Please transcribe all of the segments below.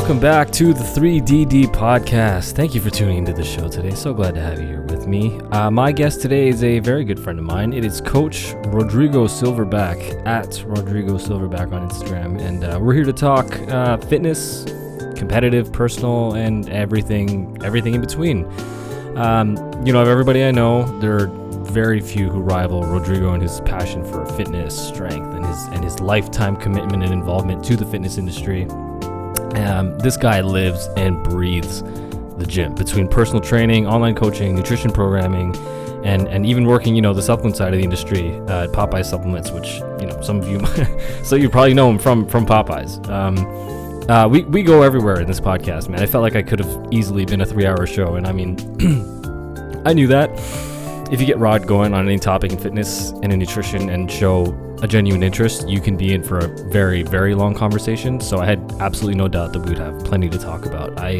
welcome back to the 3DD podcast. Thank you for tuning into the show today. So glad to have you here with me. My guest today is a very good friend of mine. It is Coach Rodrigo Silverback at Rodrigo Silverback on Instagram. And we're here to talk fitness, competitive, personal, and everything in between. Of everybody I know, there are very few who rival Rodrigo in his passion for fitness, strength, and his lifetime commitment and involvement to the fitness industry. This guy lives and breathes the gym, between personal training, online coaching, nutrition programming, and even working, the supplement side of the industry at Popeye Supplements, which, some of you, so you probably know him from Popeyes. We go everywhere in this podcast, man. I felt like I could have easily been a 3-hour show, and I mean, I knew that. If you get Rod going on any topic in fitness and in nutrition and show a genuine interest, you can be in for a very, very long conversation. So I had absolutely no doubt that we would have plenty to talk about. I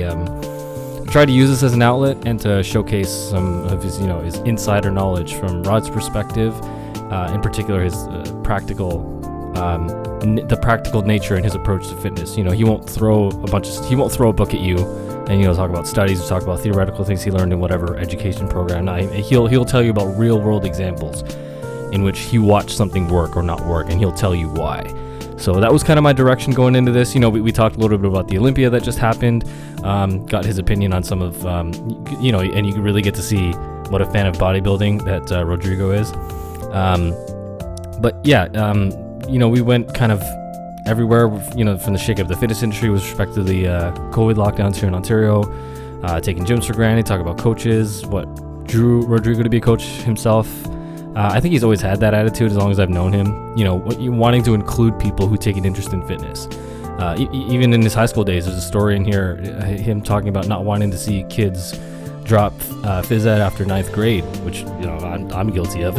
tried to use this as an outlet and to showcase some of his, his insider knowledge from Rod's perspective, in particular his the practical nature and his approach to fitness. He won't throw a book at you and talk about studies, talk about theoretical things he learned in whatever education program. He'll tell you about real world examples in which he watched something work or not work, and he'll tell you why. So that was kind of my direction going into this. We talked a little bit about the Olympia that just happened, got his opinion on some of, and you can really get to see what a fan of bodybuilding that Rodrigo is. We went kind of everywhere, from the shakeup of the fitness industry with respect to the COVID lockdowns here in Ontario, taking gyms for granted, talk about coaches, what drew Rodrigo to be a coach himself. I think he's always had that attitude as long as I've known him, wanting to include people who take an interest in fitness. Even in his high school days, there's a story in here, him talking about not wanting to see kids drop phys ed after 9th grade, which I'm guilty of.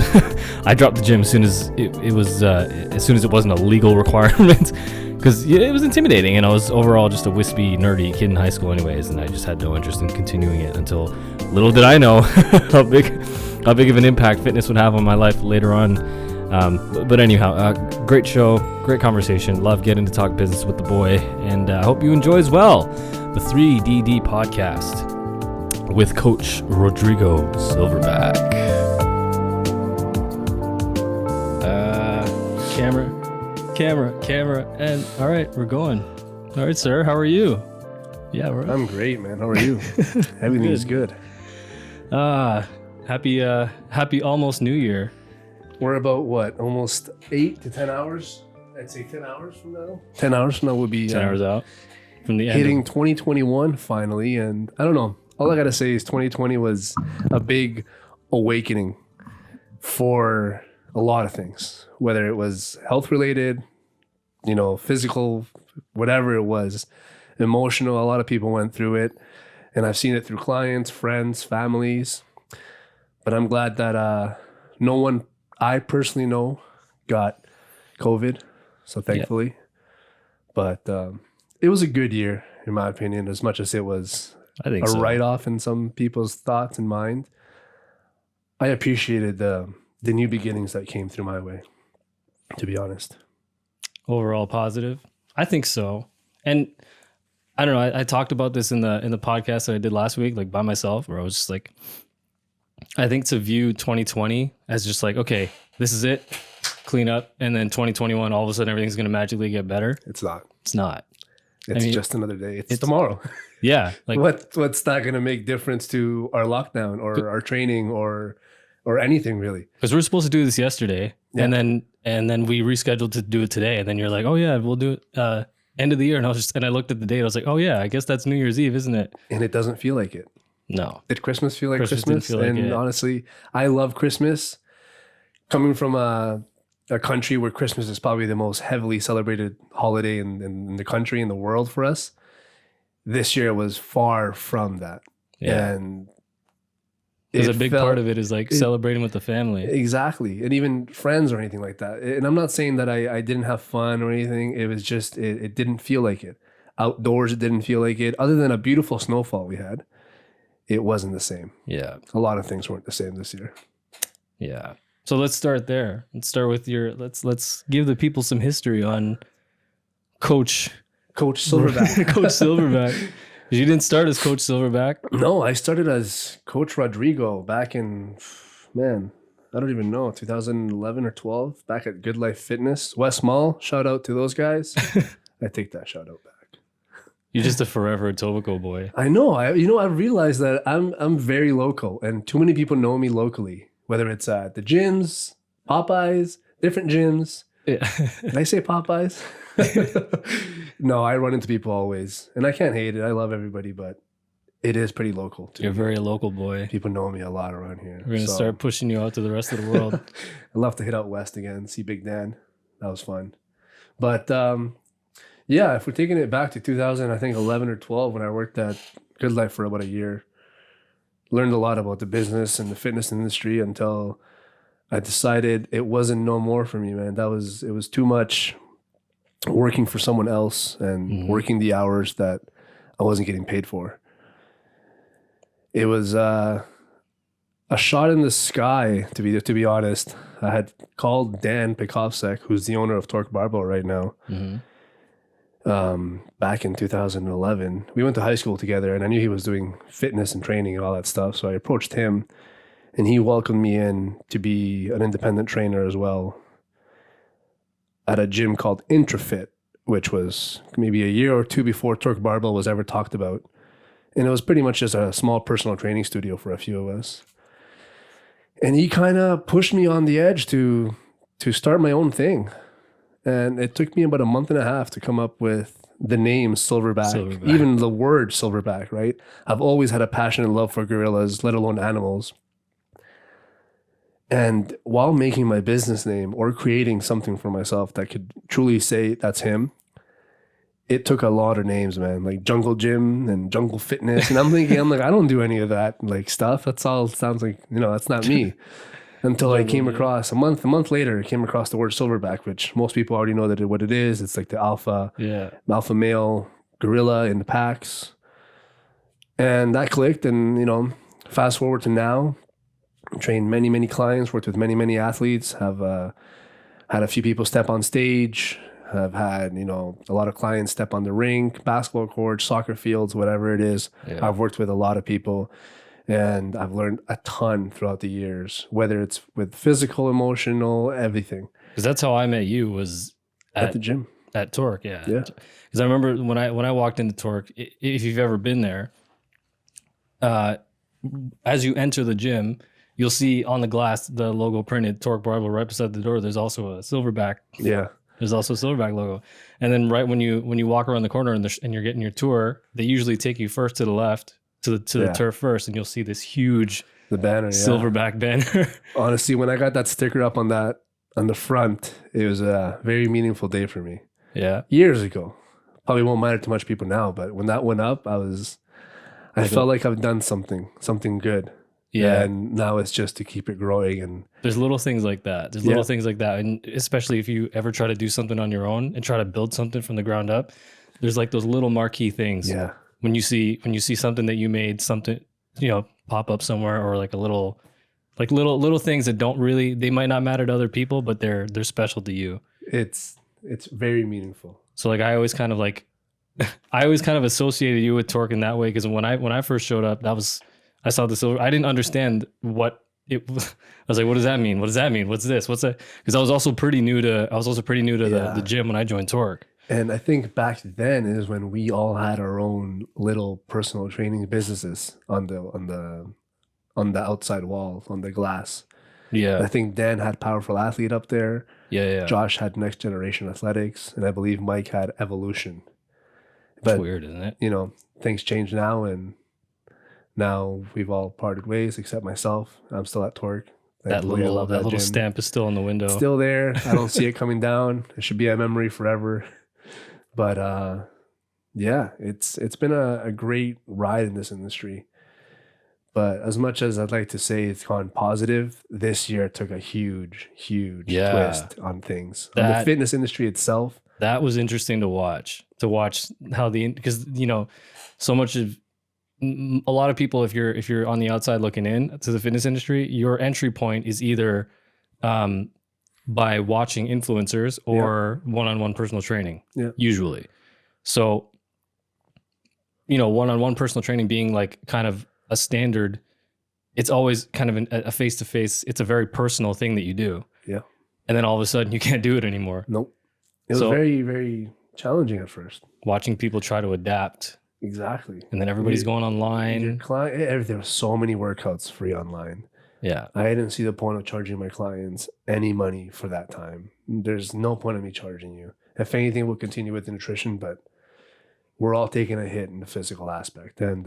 I dropped the gym as soon as it wasn't a legal requirement, because it was intimidating, and I was overall just a wispy, nerdy kid in high school anyways, and I just had no interest in continuing it until little did I know how big of an impact fitness would have on my life later on. But anyhow, great show, great conversation. Love getting to talk business with the boy, and I hope you enjoy as well the 3DD podcast with Coach Rodrigo Silverback. Camera, and all right, we're going. All right, sir, how are you? Yeah, I'm great, man. How are you? Everything's good. Happy almost New Year. We're about almost 8 to 10 hours? I'd say 10 hours from now. 10 hours from now would be 10 hours out from the end. Hitting 2021 finally, and I don't know. All I gotta say is 2020 was a big awakening for a lot of things, whether it was health related, physical, whatever it was, emotional. A lot of people went through it, and I've seen it through clients, friends, families. But I'm glad that no one I personally know got COVID, so thankfully. Yeah. But it was a good year, in my opinion, as much as it was write-off in some people's thoughts and mind. I appreciated the new beginnings that came through my way, to be honest. Overall positive? I think so. And I don't know, I talked about this in the podcast that I did last week, by myself, where I was just I think to view 2020 as just okay, this is it, clean up, and then 2021, all of a sudden everything's going to magically get better. It's not. It's just another day. It's tomorrow. Yeah. What's that going to make difference to our lockdown or our training or anything really? Because we're supposed to do this yesterday, yeah. and then we rescheduled to do it today, and then you're like, oh yeah, we'll do it end of the year, and I looked at the date, I was like, oh yeah, I guess that's New Year's Eve, isn't it? And it doesn't feel like it. No. Did Christmas feel like Christmas? And honestly, I love Christmas. Coming from a country where Christmas is probably the most heavily celebrated holiday in the country, in the world for us, this year was far from that. Yeah. And a big part of it is celebrating with the family. Exactly. And even friends or anything like that. And I'm not saying that I didn't have fun or anything. It was just, it didn't feel like it. Outdoors, it didn't feel like it. Other than a beautiful snowfall we had, it wasn't the same. Yeah. A lot of things weren't the same this year. Yeah. So let's start there. Let's start with let's give the people some history on Coach Coach Silverback. Coach Silverback. You didn't start as Coach Silverback? No, I started as Coach Rodrigo back in, man, I don't even know, 2011 or 12, back at Good Life Fitness. West Mall, shout out to those guys. I take that shout out back. You're just a forever Etobicoke boy. I know. I realized that I'm very local, and too many people know me locally, whether it's at the gyms, Popeyes, different gyms. Yeah. Did I say Popeyes? No, I run into people always, and I can't hate it. I love everybody, but it is pretty local too. You're a very local boy. People know me a lot around here. We're going to start pushing you out to the rest of the world. I'd love to hit out west again, see Big Dan. That was fun. But yeah, if we're taking it back to 2000, I think 11 or 12, when I worked at Good Life for about a year, learned a lot about the business and the fitness industry until I decided it wasn't no more for me, man. It was too much working for someone else and working the hours that I wasn't getting paid for. It was a shot in the sky, to be honest. I had called Dan Pekovsek, who's the owner of Torque Barbell right now, back in 2011. We went to high school together, and I knew he was doing fitness and training and all that stuff. So I approached him, and he welcomed me in to be an independent trainer as well at a gym called Intrafit, which was maybe a year or two before Torque Barbell was ever talked about. And it was pretty much just a small personal training studio for a few of us. And he kind of pushed me on the edge to start my own thing. And it took me about a month and a half to come up with the name Silverback, even the word Silverback, right? I've always had a passion and love for gorillas, let alone animals. And while making my business name or creating something for myself that could truly say that's him, it took a lot of names, man, like Jungle Gym and Jungle Fitness. And I'm like, I don't do any of that like stuff. That's all sounds like, that's not me. Until I came across a month later, I came across the word Silverback, which most people already know what it is. It's like the alpha male gorilla in the packs. And that clicked. And, fast forward to now, trained many, many clients, worked with many, many athletes, have had a few people step on stage, have had, a lot of clients step on the rink, basketball courts, soccer fields, whatever it is. Yeah. I've worked with a lot of people, and I've learned a ton throughout the years, whether it's with physical, emotional, everything. Because that's how I met you, was at the gym. At Torque, yeah. Because I remember when I walked into Torque, if you've ever been there, as you enter the gym, you'll see on the glass the logo printed, Torque Barbell. Right beside the door, there's also a Silverback. Yeah. There's also a Silverback logo. And then right when you walk around the corner and you're getting your tour, they usually take you first to the left, to the turf first, and you'll see this huge banner, Silverback banner. Honestly, when I got that sticker up on the front, it was a very meaningful day for me. Yeah. Years ago. Probably won't matter to much people now, but when that went up, I felt like I've done something good. Yeah. And now it's just to keep it growing. And there's little things like that. Little things like that. And especially if you ever try to do something on your own and try to build something from the ground up, there's like those little marquee things. Yeah. When you see something that you made, something, pop up somewhere, or like a little things that they might not matter to other people, but they're special to you. It's very meaningful. So like I always kind of associated you with Torque in that way, because when I first showed up, I saw the silver. I didn't understand what it was. I was like, what does that mean? What does that mean? What's this? What's that? Because I was also pretty new to the gym when I joined Torque. And I think back then is when we all had our own little personal training businesses on the outside wall, on the glass. Yeah. I think Dan had Powerful Athlete up there. Yeah. Josh had Next Generation Athletics, and I believe Mike had Evolution. It's weird, isn't it? Things change now, and now we've all parted ways except myself. I'm still at Torque. That little stamp is still on the window. It's still there. I don't see it coming down. It should be a memory forever. But it's been a great ride in this industry. But as much as I'd like to say it's gone positive, this year took a huge twist on things. On the fitness industry itself. That was interesting to watch how because so much of a lot of people, if you're on the outside looking in to the fitness industry, your entry point is either by watching influencers or one-on-one personal training, usually. So, one-on-one personal training being like kind of a standard, it's always kind of a face-to-face. It's a very personal thing that you do. Yeah. And then all of a sudden you can't do it anymore. Nope. It was very, very challenging at first. Watching people try to adapt. Exactly. And then everybody's going online. There were so many workouts free online. Yeah. I didn't see the point of charging my clients any money for that time. There's no point of me charging you. If anything, we'll continue with the nutrition, but we're all taking a hit in the physical aspect. And,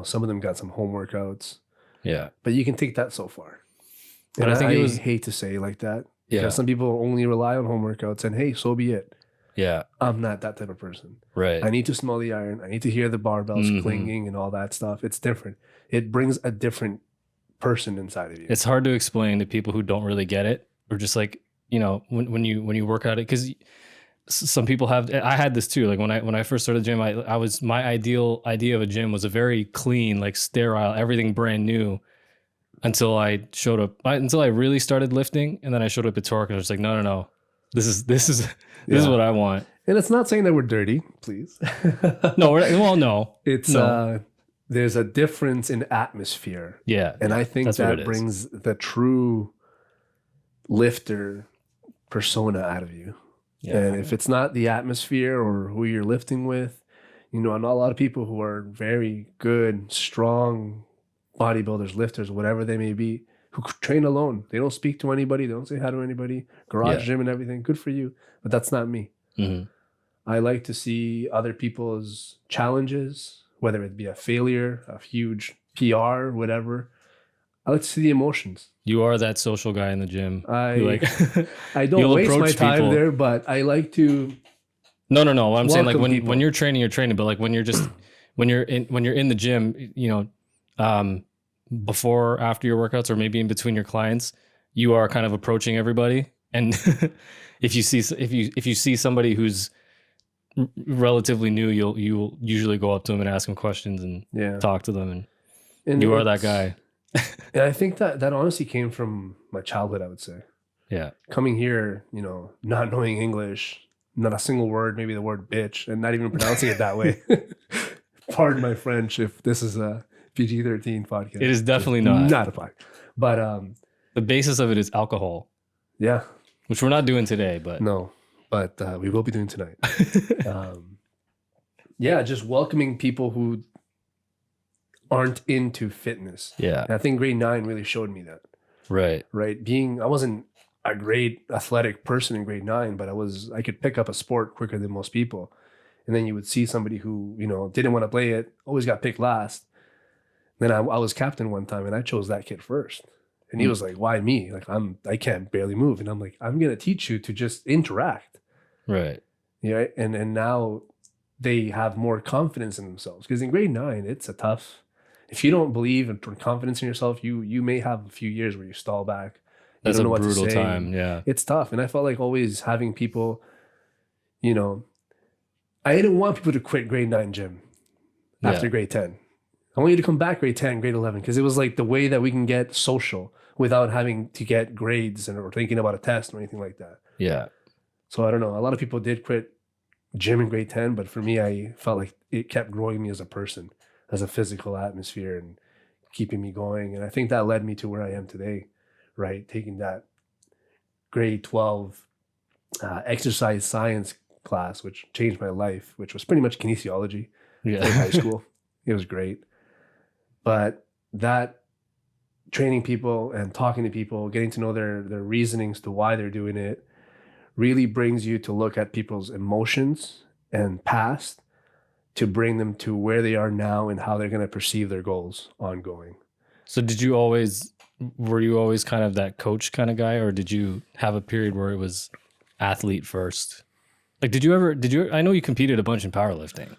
some of them got some home workouts. Yeah. But you can take that so far. But and I hate to say it like that. Yeah. Because some people only rely on home workouts and hey, so be it. Yeah. I'm not that type of person. Right. I need to smell the iron. I need to hear the barbells clinging and all that stuff. It's different. It brings a different person inside of you. It's hard to explain to people who don't really get it, or just like, when you work at it, because some people have. I had this too. Like when I first started the gym, I was, my ideal idea of a gym was a very clean, like sterile, everything brand new. Until I showed up, until I really started lifting, and then I showed up at Torque, and I was like, no, this is what I want. And it's not saying that we're dirty, please. No, no. It's there's a difference in atmosphere. Yeah, and I think that brings the true lifter persona out of you. Yeah. And if it's not the atmosphere or who you're lifting with, I know a lot of people who are very good, strong bodybuilders, lifters, whatever they may be, who train alone. They don't speak to anybody. They don't say hi to anybody. Garage gym and everything. Good for you. But that's not me. Mm-hmm. I like to see other people's challenges, whether it be a failure, a huge PR, whatever. I like to see the emotions. You are that social guy in the gym. I don't waste my time there, but I like to. No. I'm saying like when you're training, but like when you're in the gym, before, after your workouts, or maybe in between your clients, you are kind of approaching everybody. And if you see somebody who's relatively new, you'll usually go up to them and ask them questions and talk to them. And you are that guy. And I think that honestly came from my childhood, I would say. Yeah. Coming here, not knowing English, not a single word, maybe the word bitch, and not even pronouncing it that way. Pardon my French if this is a PG-13 podcast. It is definitely not a podcast. But the basis of it is alcohol. Yeah. Which we're not doing today, but. No, but we will be doing tonight. Just welcoming people who aren't into fitness. Yeah. And I think grade 9 really showed me that. Right. I wasn't a great athletic person in grade 9, but I could pick up a sport quicker than most people. And then you would see somebody who, didn't want to play it, always got picked last. Then I was captain one time and I chose that kid first. And he was like, why me? Like I can't barely move. And I'm like, I'm going to teach you to just interact. Right. Yeah. And now they have more confidence in themselves. Because in grade 9, it's a tough, if you don't believe in confidence in yourself, you may have a few years where you stall back. That's a brutal time. Yeah. It's tough. And I felt like always having people, I didn't want people to quit grade 9 gym after grade 10. I want you to come back grade 10, grade 11, because it was like the way that we can get social without having to get grades or thinking about a test or anything like that. Yeah. So I don't know. A lot of people did quit gym in grade 10, but for me, I felt like it kept growing me as a person, as a physical atmosphere and keeping me going. And I think that led me to where I am today, right? Taking that grade 12 exercise science class, which changed my life, which was pretty much kinesiology in high school. It was great. But that training people and talking to people, getting to know their reasonings to why they're doing it, really brings you to look at people's emotions and past to bring them to where they are now and how they're going to perceive their goals ongoing. So were you always kind of that coach kind of guy, or did you have a period where it was athlete first? Like, I know you competed a bunch in powerlifting.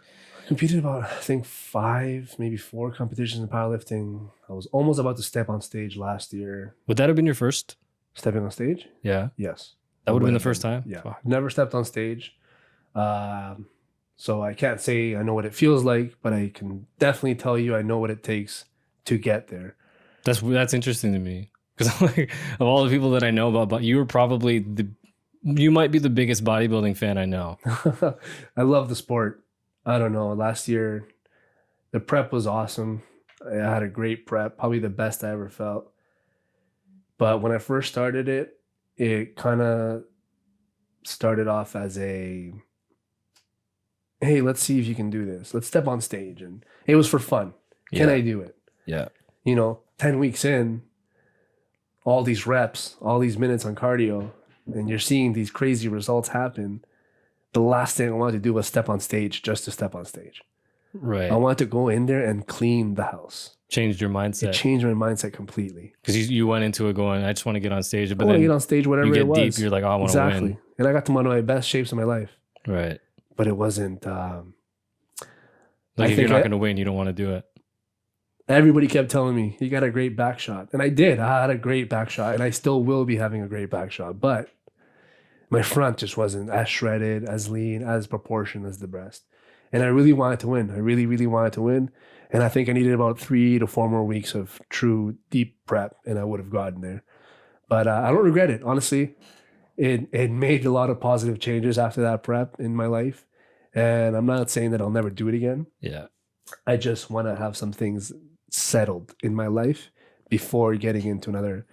Competed about, I think, 5, maybe 4 competitions in powerlifting. I was almost about to step on stage last year. Would that have been your first? Stepping on stage? Yeah. Yes. That would have been the first time? Yeah. Wow. Never stepped on stage. So I can't say I know what it feels like, but I can definitely tell you I know what it takes to get there. That's interesting to me. Because like, of all the people that I know about, but you were probably You might be the biggest bodybuilding fan I know. I love the sport. I don't know. Last year, the prep was awesome. I had a great prep, probably the best I ever felt. But when I first started it, it kind of started off as a, hey, let's see if you can do this. Let's step on stage. And it was for fun. Can I do it? Yeah. 10 weeks in, all these reps, all these minutes on cardio, and you're seeing these crazy results happen. The last thing I wanted to do was step on stage just to step on stage. Right. I wanted to go in there and clean the house. Changed your mindset. It changed my mindset completely. Because you went into it going, I just want to get on stage. But I want then to get on stage, whatever it was. You get deep, you're like, oh, I want to win. And I got to one of my best shapes of my life. Right. But it wasn't... if you're not going to win, you don't want to do it. Everybody kept telling me, you got a great back shot. And I did. I had a great back shot. And I still will be having a great back shot. But my front just wasn't as shredded, as lean, as proportioned as the breast. And I really wanted to win. I really, really wanted to win. And I think I needed about 3 to 4 more weeks of true deep prep, and I would have gotten there. But I don't regret it. Honestly, it made a lot of positive changes after that prep in my life. And I'm not saying that I'll never do it again. Yeah. I just want to have some things settled in my life before getting into another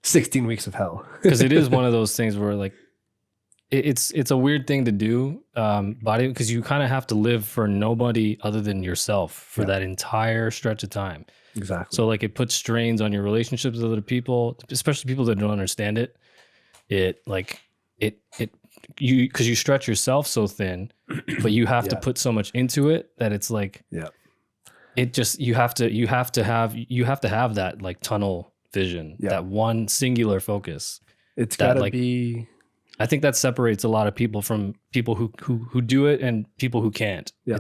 16 weeks of hell. Because it is one of those things where like, it's a weird thing to do, body, because you kind of have to live for nobody other than yourself for that entire stretch of time. Exactly. So like it puts strains on your relationships with other people, especially people that don't understand it. Because you stretch yourself so thin, but you have to put so much into it that it's like, it just, you have to have that like tunnel vision, that one singular focus. It's gotta be. I think that separates a lot of people from people who do it and people who can't. Yeah.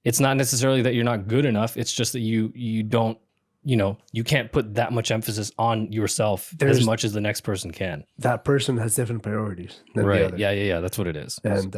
It's not necessarily that you're not good enough. It's just that you don't, you can't put that much emphasis on yourself as much as the next person can. That person has different priorities than the other. Yeah. That's what it is. And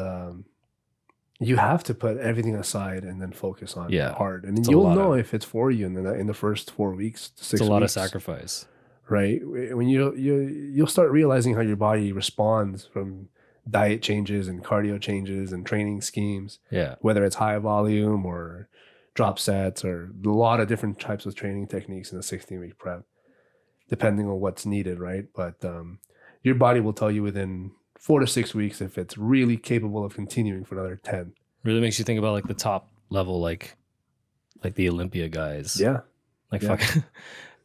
you have to put everything aside and then focus on hard. And you'll know if it's for you in the first 4 weeks to 6 weeks. It's a lot of sacrifice. Right? When you'll start realizing how your body responds from diet changes and cardio changes and training schemes. Yeah. Whether it's high volume or drop sets or a lot of different types of training techniques in a 16-week prep, depending on what's needed, right? But your body will tell you within 4 to 6 weeks if it's really capable of continuing for another 10. Really makes you think about like the top level, like the Olympia guys. Yeah. Fucking.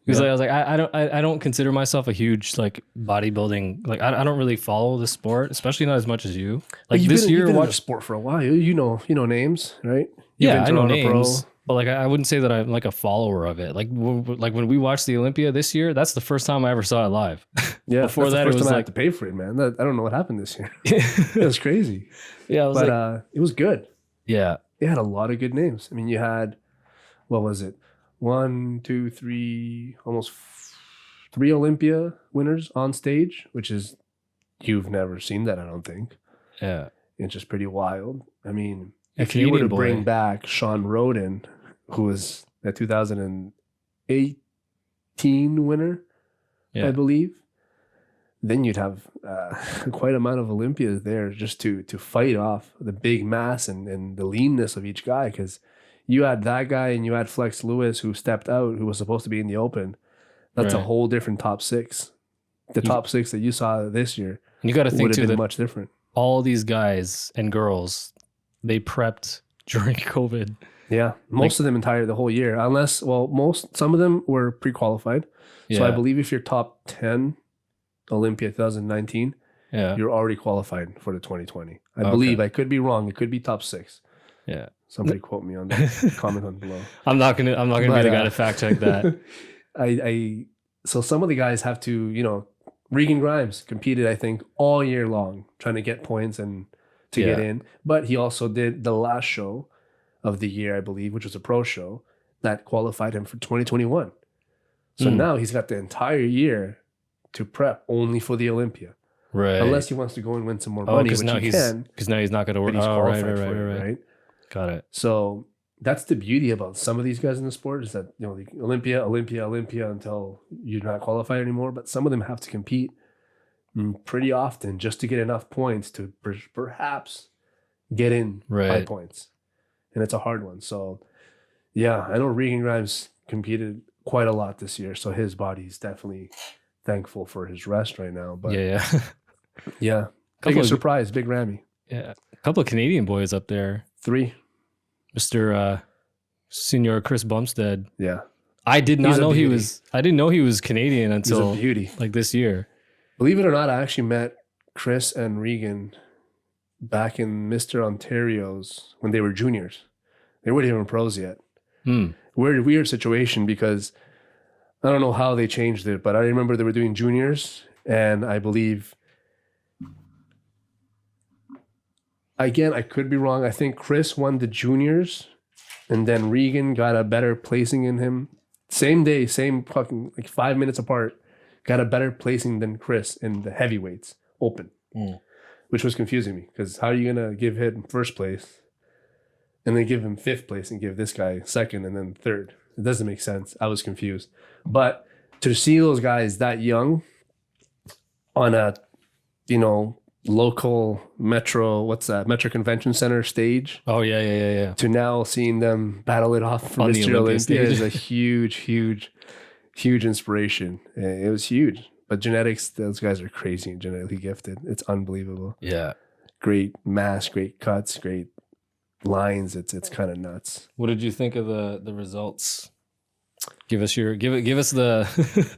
Because I was like, I don't consider myself a huge like bodybuilding. Like I don't really follow the sport, especially not as much as you. Like this year, you've been in the sport for a while. You know names, right? I know names, but like I wouldn't say that I'm like a follower of it. Like when we watched the Olympia this year, that's the first time I ever saw it live. Yeah, before that, it was like I had to pay for it, man. I don't know what happened this year. It was crazy. Yeah, it was good. Yeah, it had a lot of good names. I mean, you had what was it? 1, 2, 3, almost 3 Olympia winners on stage, which is, you've never seen that, I don't think. Yeah. It's just pretty wild. I mean, if you were to bring back Sean Roden, who was a 2018 winner, I believe, then you'd have quite amount of Olympias there just to fight off the big mass and the leanness of each guy, because you had that guy and you had Flex Lewis who stepped out, who was supposed to be in the open. That's a whole different top 6. The top 6 that you saw this year, you got to think too, been much different. All these guys and girls, they prepped during COVID. Yeah, most of them the whole year, unless some of them were pre-qualified. So I believe if you're top 10 Olympia 2019, you're already qualified for the 2020. I believe. I could be wrong. It could be top 6. Yeah. Somebody quote me on that. Comment on below. I'm not gonna be the guy to fact check that. So some of the guys have to, Regan Grimes competed, I think, all year long trying to get points and to get in. But he also did the last show of the year, I believe, which was a pro show that qualified him for 2021. So now he's got the entire year to prep only for the Olympia. Right. Unless he wants to go and win some more money, which he can. Because now he's not going to work. He's qualified for it, right? Got it. So that's the beauty about some of these guys in the sport, is that, the Olympia until you're not qualified anymore. But some of them have to compete pretty often just to get enough points to perhaps get in by points. And it's a hard one. So, yeah, I know Regan Grimes competed quite a lot this year. So his body's definitely thankful for his rest right now. But yeah. Big surprise, Big Ramy. Yeah. A couple of Canadian boys up there. 3. Mr. Senior Chris Bumstead. Yeah. I did not know he was. I didn't know he was Canadian until He's a beauty. Like this year. Believe it or not, I actually met Chris and Regan back in Mr. Ontario's when they were juniors. They weren't even pros yet. Weird situation because I don't know how they changed it, but I remember they were doing juniors, and I believe, again, I could be wrong. I think Chris won the juniors, and then Regan got a better placing in him. Same day, same fucking like 5 minutes apart, got a better placing than Chris in the heavyweights open, which was confusing me because how are you gonna give him first place and then give him 5th place and give this guy 2nd and then 3rd? It doesn't make sense. I was confused. But to see those guys that young on a, local Metro Convention Center stage. Oh, yeah. To now seeing them battle it off for Mr. Olympia is a huge inspiration. It was huge. But genetics, those guys are crazy and genetically gifted. It's unbelievable. Yeah. Great mass, great cuts, great lines. It's kind of nuts. What did you think of the results? Give us the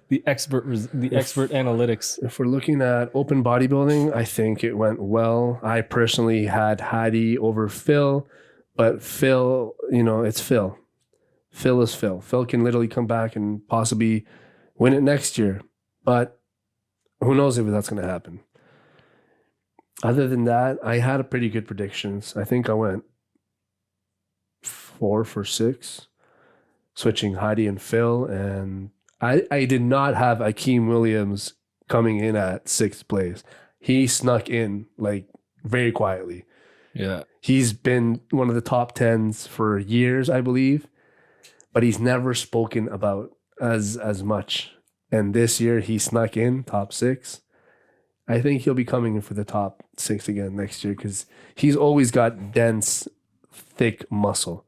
the expert analytics. If we're looking at open bodybuilding, I think it went well. I personally had Hadi over Phil, but Phil, it's Phil. Phil is Phil. Phil can literally come back and possibly win it next year, but who knows if that's going to happen. Other than that, I had a pretty good predictions. I think I went 4 for 6. Switching Heidi and Phil, and I did not have Akeem Williams coming in at 6th place. He snuck in like very quietly. Yeah. He's been one of the top 10s for years, I believe, but he's never spoken about as much. And this year he snuck in top 6. I think he'll be coming in for the top 6 again next year because he's always got dense, thick muscle.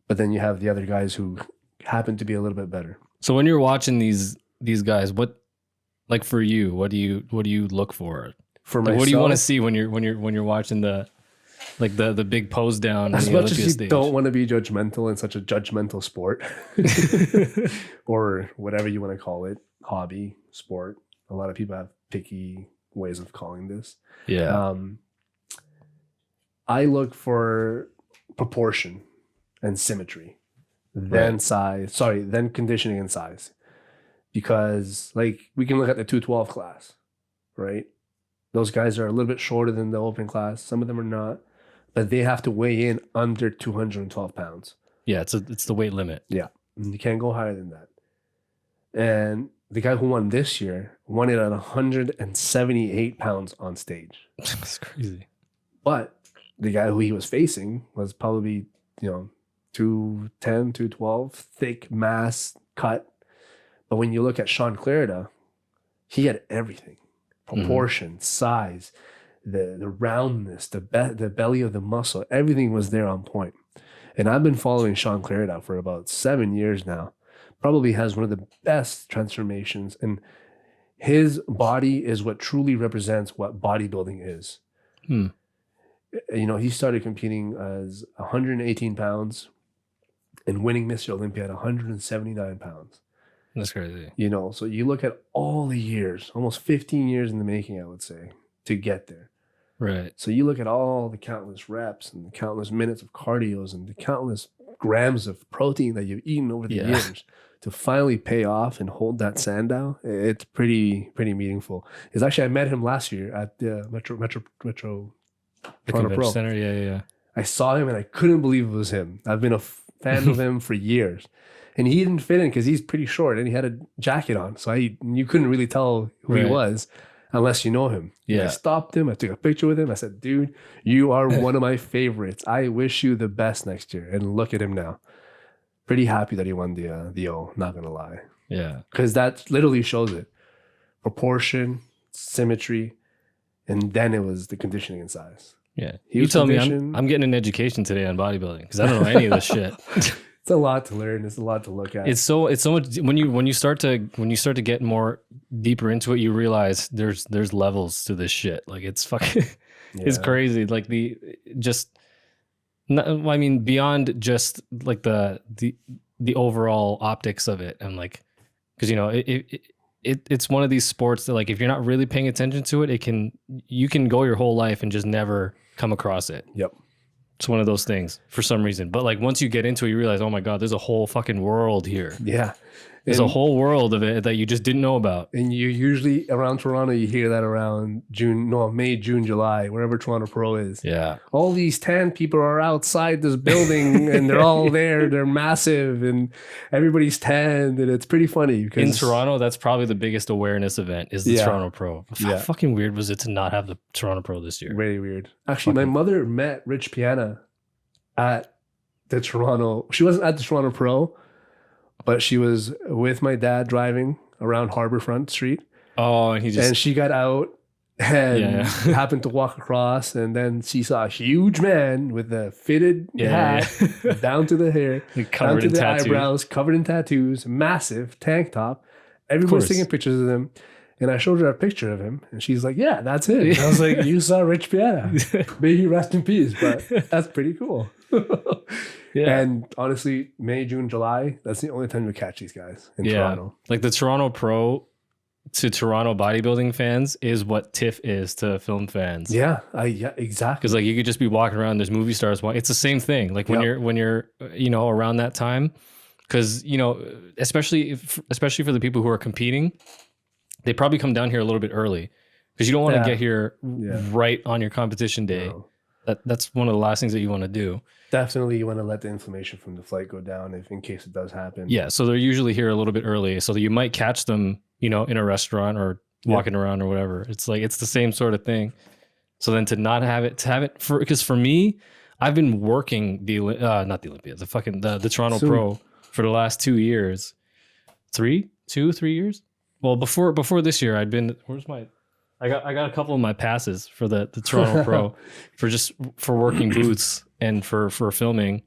But then you have the other guys who happen to be a little bit better. So when you're watching these guys, what, like for you, what do you look for? For myself, what do you want to see when you're watching the big pose down? As much as you stage? Don't want to be judgmental in such a judgmental sport, or whatever you want to call it, hobby sport. A lot of people have picky ways of calling this. Yeah. I look for proportion and symmetry, then then conditioning and size. Because like we can look at the 212 class, right? Those guys are a little bit shorter than the open class. Some of them are not, but they have to weigh in under 212 pounds. Yeah, it's the weight limit. Yeah, and you can't go higher than that. And the guy who won this year won it at 178 pounds on stage. That's crazy. But the guy who he was facing was probably, 210, 212, thick mass cut. But when you look at Sean Clarida, he had everything. Proportion, size, the roundness, the belly of the muscle, everything was there on point. And I've been following Sean Clarida for about 7 years now. Probably has one of the best transformations. And his body is what truly represents what bodybuilding is. He started competing as 118 pounds and winning Mr. Olympia at 179 pounds. That's crazy. So you look at all the years, almost 15 years in the making, I would say, to get there. Right. So you look at all the countless reps and the countless minutes of cardios and the countless grams of protein that you've eaten over the years to finally pay off and hold that Sandow. It's pretty meaningful. It's actually, I met him last year at the Metro the Convention Center. Yeah. I saw him and I couldn't believe it was him. I've been a fan of him for years. And he didn't fit in because he's pretty short and he had a jacket on. So you couldn't really tell who he was unless you know him. Yeah. And I stopped him. I took a picture with him. I said, dude, you are one of my favorites. I wish you the best next year. And look at him now. Pretty happy that he won the O, not going to lie. Yeah. Because that literally shows it. Proportion, symmetry, and then it was the conditioning and size. Yeah. He You was tell me conditioned. I'm getting an education today on bodybuilding because I don't know any of this shit. It's a lot to learn. It's a lot to look at. It's so much when you start to get more deeper into it, you realize there's levels to this shit. Like it's fucking it's crazy. Like beyond just like the overall optics of it, and like because it's one of these sports that like if you're not really paying attention to it, you can go your whole life and just never come across it. Yep. It's one of those things for some reason. But like once you get into it, you realize, oh my God, there's a whole fucking world here. Yeah. There's a whole world of it that you just didn't know about. And you usually around Toronto, you hear that around May, June, July, wherever Toronto Pro is. Yeah. All these tan people are outside this building and they're all there. They're massive and everybody's tanned. And it's pretty funny. Because in Toronto, that's probably the biggest awareness event is the Toronto Pro. How fucking weird was it to not have the Toronto Pro this year? Very weird. Actually, my mother met Rich Piana at the Toronto. She wasn't at the Toronto Pro, but she was with my dad driving around Harbourfront Street. Oh, and she got out and happened to walk across, and then she saw a huge man with a fitted hat down to the hair, down to the eyebrows, covered in tattoos, massive tank top. Everybody's taking pictures of him. And I showed her a picture of him, and she's like, "Yeah, that's it." And I was like, "You saw Rich Piana. May he rest in peace." But that's pretty cool. Yeah. And honestly, May, June, July, that's the only time you catch these guys in Toronto. Like the Toronto Pro to Toronto bodybuilding fans is what TIFF is to film fans. Yeah, exactly. Because like you could just be walking around, there's movie stars. It's the same thing. Like when you're around that time, because especially for the people who are competing, they probably come down here a little bit early because you don't want to get here right on your competition day. No. That's one of the last things that you want to do. Definitely, you want to let the inflammation from the flight go down in case it does happen. Yeah, so they're usually here a little bit early, so that you might catch them, in a restaurant or walking around or whatever. It's like it's the same sort of thing. So then to not have it, because for me, I've been working not the Olympia, the Toronto Pro for the last 2 years, 3 years. Well, before this year, I'd been. I got a couple of my passes for the Toronto Pro for working booths and for filming,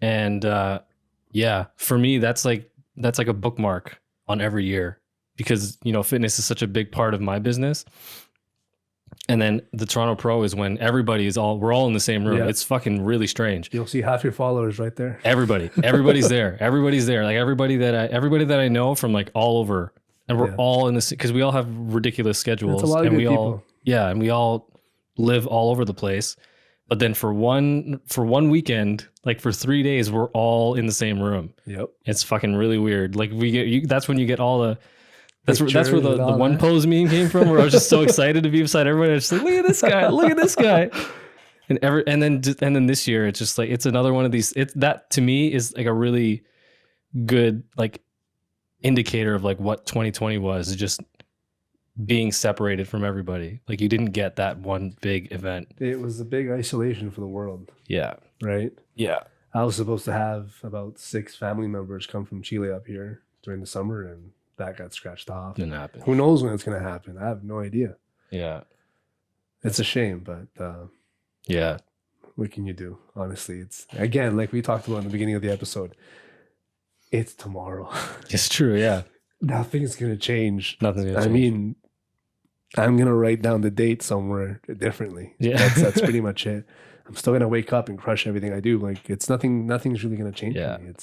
and for me that's like a bookmark on every year because fitness is such a big part of my business. And then the Toronto Pro is when we're all in the same room. Yeah. It's fucking really strange. You'll see half your followers right there. Everybody's there. Everybody's there. Like everybody that I know from like all over. And we're all in this because we all have ridiculous schedules. That's a lot of good people. And we all live all over the place. But then for one weekend, like for 3 days, we're all in the same room. Yep. It's fucking really weird. Like that's when you get all the that's where the one pose meme came from, where I was just so excited to be beside everybody. I was just like, look at this guy, look at this guy. And then this year it's just like it's another one of these. That to me is like a really good like indicator of like what 2020 was, is just being separated from everybody. Like you didn't get that one big event. It was a big isolation for the world. Yeah. Right? Yeah. I was supposed to have about 6 family members come from Chile up here during the summer, and that got scratched off. Didn't happen. Who knows when it's going to happen? I have no idea. Yeah. It's a shame, but yeah. What can you do? Honestly, it's again, like we talked about in the beginning of the episode, it's tomorrow. It's true, yeah. Nothing's going to change. Nothing's going to change. I mean, I'm going to write down the date somewhere differently. Yeah. That's pretty much it. I'm still going to wake up and crush everything I do. Like it's nothing's really going to change for me.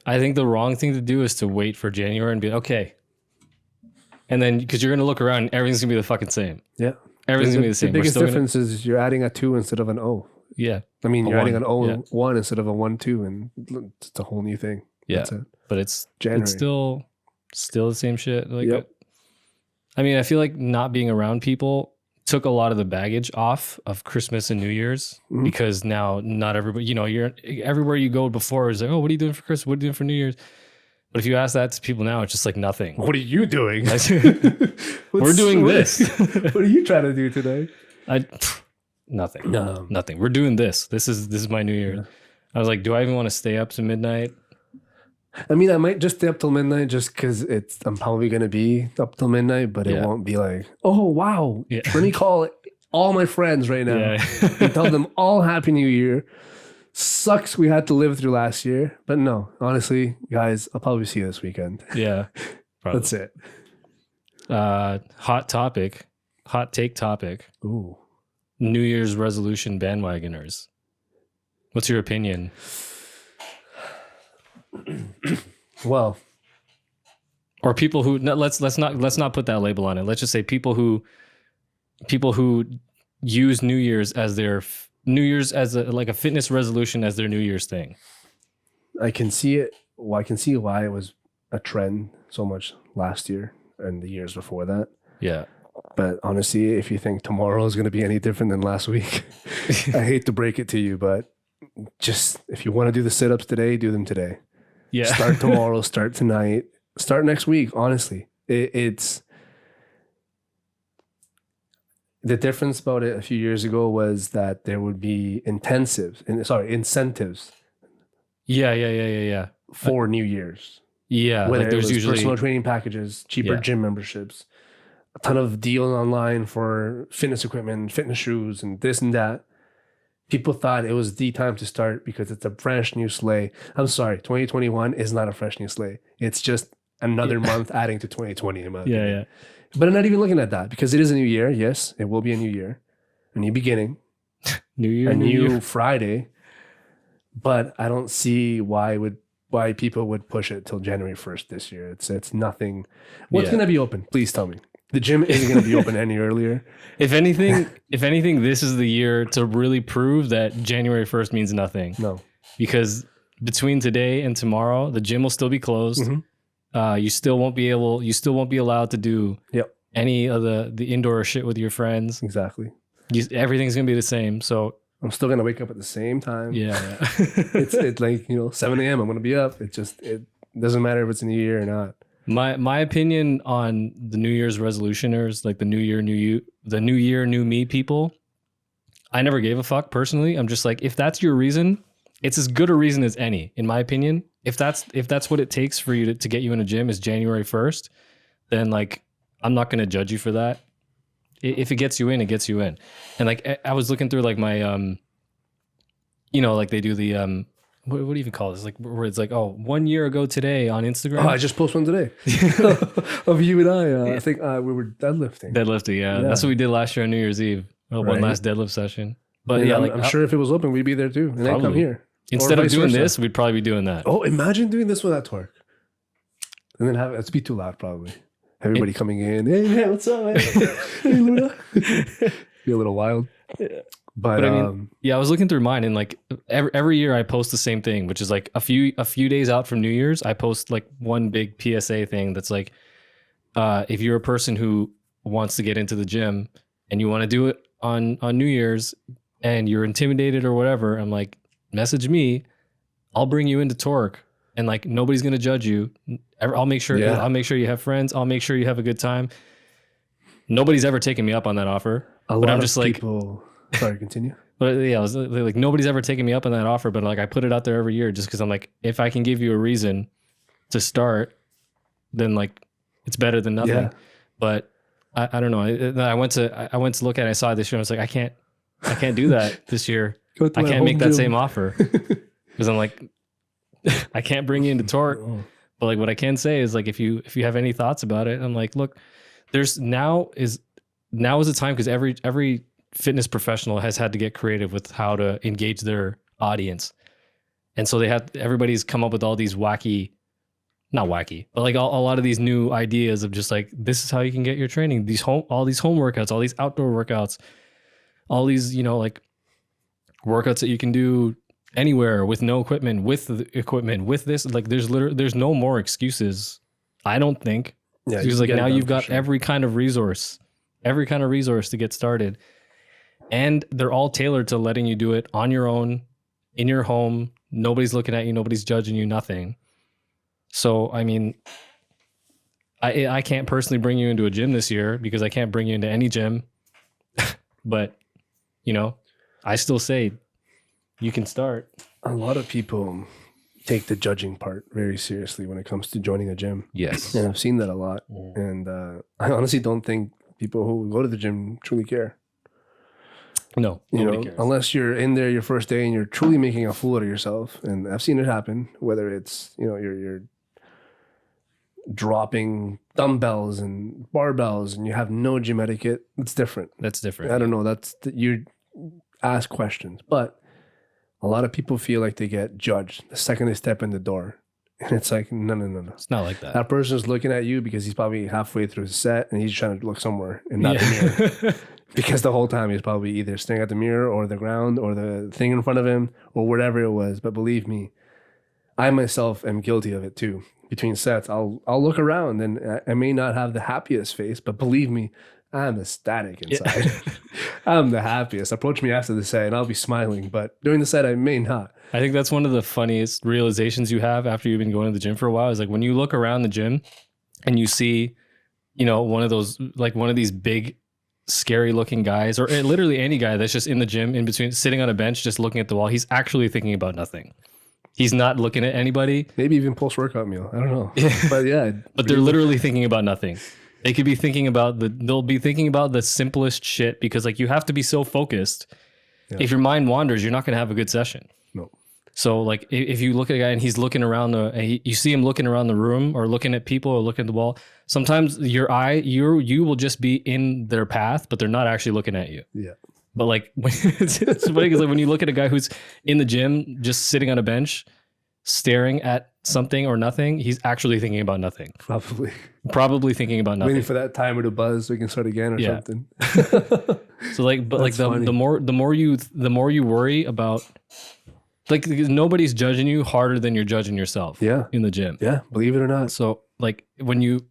I think the wrong thing to do is to wait for January and be okay. And then, because you're going to look around and everything's going to be the fucking same. Yeah. Everything's going to be the same. The biggest difference is you're adding a 2 instead of an O. Yeah. I mean, you're adding an O 1 instead of a 1 2, and it's a whole new thing. Yeah. But it's still the same shit. Like, I mean, I feel like not being around people took a lot of the baggage off of Christmas and New Year's, because now not everybody, you're everywhere you go before is like, oh, what are you doing for Christmas? What are you doing for New Year's? But if you ask that to people now, it's just like nothing. What are you doing? We're doing this. What are you trying to do today? Nothing. Nothing. We're doing this. This is my New Year. Yeah. I was like, do I even want to stay up to midnight? I mean, I might just stay up till midnight just because I'm probably going to be up till midnight, but it won't be like, oh, wow. Yeah. Let me call all my friends right now Yeah. and tell them all Happy New Year. Sucks we had to live through last year, but no, honestly, guys, I'll probably see you this weekend. Yeah. Probably. That's it. Hot take topic. Ooh. New Year's resolution bandwagoners. What's your opinion? Well, or people who let's not put that label on it. Let's just say people who use New Year's as their New Year's as a fitness resolution as their New Year's thing. I can see it. Well, I can see why it was a trend so much last year and the years before that. Yeah. But honestly, if you think tomorrow is going to be any different than last week, I hate to break it to you, but just if you want to do the sit-ups today, do them today. Yeah. Start tomorrow, start tonight, start next week. Honestly, it's the difference about it a few years ago was that there would be incentives Yeah. for New Year's. Yeah. Whether Like there's it was usually personal training packages, cheaper gym memberships, a ton of deals online for fitness equipment, fitness shoes, and this and that. People thought it was the time to start because it's a fresh new sleigh. I'm sorry, 2021 is not a fresh new sleigh. It's just another month adding to 2020. Yeah. But I'm not even looking at that because it is a new year. Yes, it will be a new year, a new beginning, New Year, a new year. Friday. But I don't see why people would push it till January 1st this year. It's nothing. What's going to be open? Please tell me. The gym isn't going to be open any earlier. If anything, this is the year to really prove that January 1st means nothing. No. Because between today and tomorrow, the gym will still be closed. Mm-hmm. You still won't be allowed to do any of the indoor shit with your friends. Exactly. Everything's going to be the same. So I'm still going to wake up at the same time. Yeah. It's like, 7 a.m. I'm going to be up. It doesn't matter if it's a new year or not. My opinion on the New Year's resolutioners, like the New Year, new me people, I never gave a fuck personally. I'm just like, if that's your reason, it's as good a reason as any, in my opinion. If that's what it takes for you to get you in a gym is January 1st, then like, I'm not going to judge you for that. If it gets you in, it gets you in. And like, I was looking through like my, like they do the, what do you even call this? Like where it's like, 1 year ago today on Instagram. Oh, I just posted one today of you and I. I think we were deadlifting. Yeah. That's what we did last year on New Year's Eve. One last deadlift session. But and I'm sure if it was open, we'd be there too. And then come here. Instead of doing this, we'd probably be doing that. Oh, imagine doing this without twerk. And then let's be too loud probably. Everybody coming in. Hey, what's up, man? Hey, Luna. Be a little wild. Yeah. But I mean, I was looking through mine, and like every year I post the same thing, which is like a few days out from New Year's, I post like one big PSA thing that's like, if you're a person who wants to get into the gym and you want to do it on New Year's and you're intimidated or whatever, I'm like, message me, I'll bring you into Torque, and like nobody's gonna judge you. I'll make sure you have friends. I'll make sure you have a good time. Nobody's ever taken me up on that offer, but I'm just like. Sorry, continue. But yeah, I was like, nobody's ever taken me up on that offer, but like I put it out there every year just because I'm like, if I can give you a reason to start, then like it's better than nothing. Yeah. But I don't know. I went to look at it. I saw it this year. I was like, I can't do that this year. I can't make that same offer because I'm like, I can't bring you into Torque. But like what I can say is like, if you have any thoughts about it, I'm like, look, now is the time because every fitness professional has had to get creative with how to engage their audience. And so everybody's come up with all these not wacky, but like a lot of these new ideas of just like, this is how you can get your training, all these home workouts, all these outdoor workouts, all these, like workouts that you can do anywhere with no equipment, with the equipment, with this, like there's no more excuses. I don't think. Yeah. Because like now you've got every kind of resource to get started. And they're all tailored to letting you do it on your own, in your home. Nobody's looking at you. Nobody's judging you, nothing. So, I mean, I can't personally bring you into a gym this year because I can't bring you into any gym. But, I still say you can start. A lot of people take the judging part very seriously when it comes to joining a gym. Yes. And I've seen that a lot. And I honestly don't think people who go to the gym truly care. No, nobody cares. Unless you're in there your first day and you're truly making a fool out of yourself. And I've seen it happen, whether it's, you're dropping dumbbells and barbells and you have no gym etiquette. It's different. That's different. I don't know. You ask questions, but a lot of people feel like they get judged the second they step in the door. And it's like, no. It's not like that. That person's looking at you because he's probably halfway through his set and he's trying to look somewhere and not the mirror. Because the whole time he's probably either staring at the mirror or the ground or the thing in front of him or whatever it was. But believe me, I myself am guilty of it too. Between sets, I'll look around and I may not have the happiest face, but believe me, I'm ecstatic inside. Yeah. I'm the happiest. Approach me after the set and I'll be smiling, but during the set I may not. I think that's one of the funniest realizations you have after you've been going to the gym for a while is like when you look around the gym and you see, one of those, like one of these big, scary looking guys or literally any guy that's just in the gym in between sitting on a bench, just looking at the wall. He's actually thinking about nothing. He's not looking at anybody. Maybe even post-workout meal. I don't know. But yeah. But they're literally thinking about nothing. They could be thinking about they'll be thinking about the simplest shit because like you have to be so focused. Yeah. If your mind wanders, you're not going to have a good session. No. So like if you look at a guy and he's looking around you see him looking around the room or looking at people or looking at the wall, sometimes you will just be in their path, but they're not actually looking at you. Yeah. But like, it's funny because like when you look at a guy who's in the gym, just sitting on a bench, staring at something or nothing, he's actually thinking about nothing. Probably thinking about nothing. Waiting for that timer to buzz so we can start again or something. So like, but that's like the more you worry about, like nobody's judging you harder than you're judging yourself. Yeah. In the gym. Yeah. Believe it or not. So like the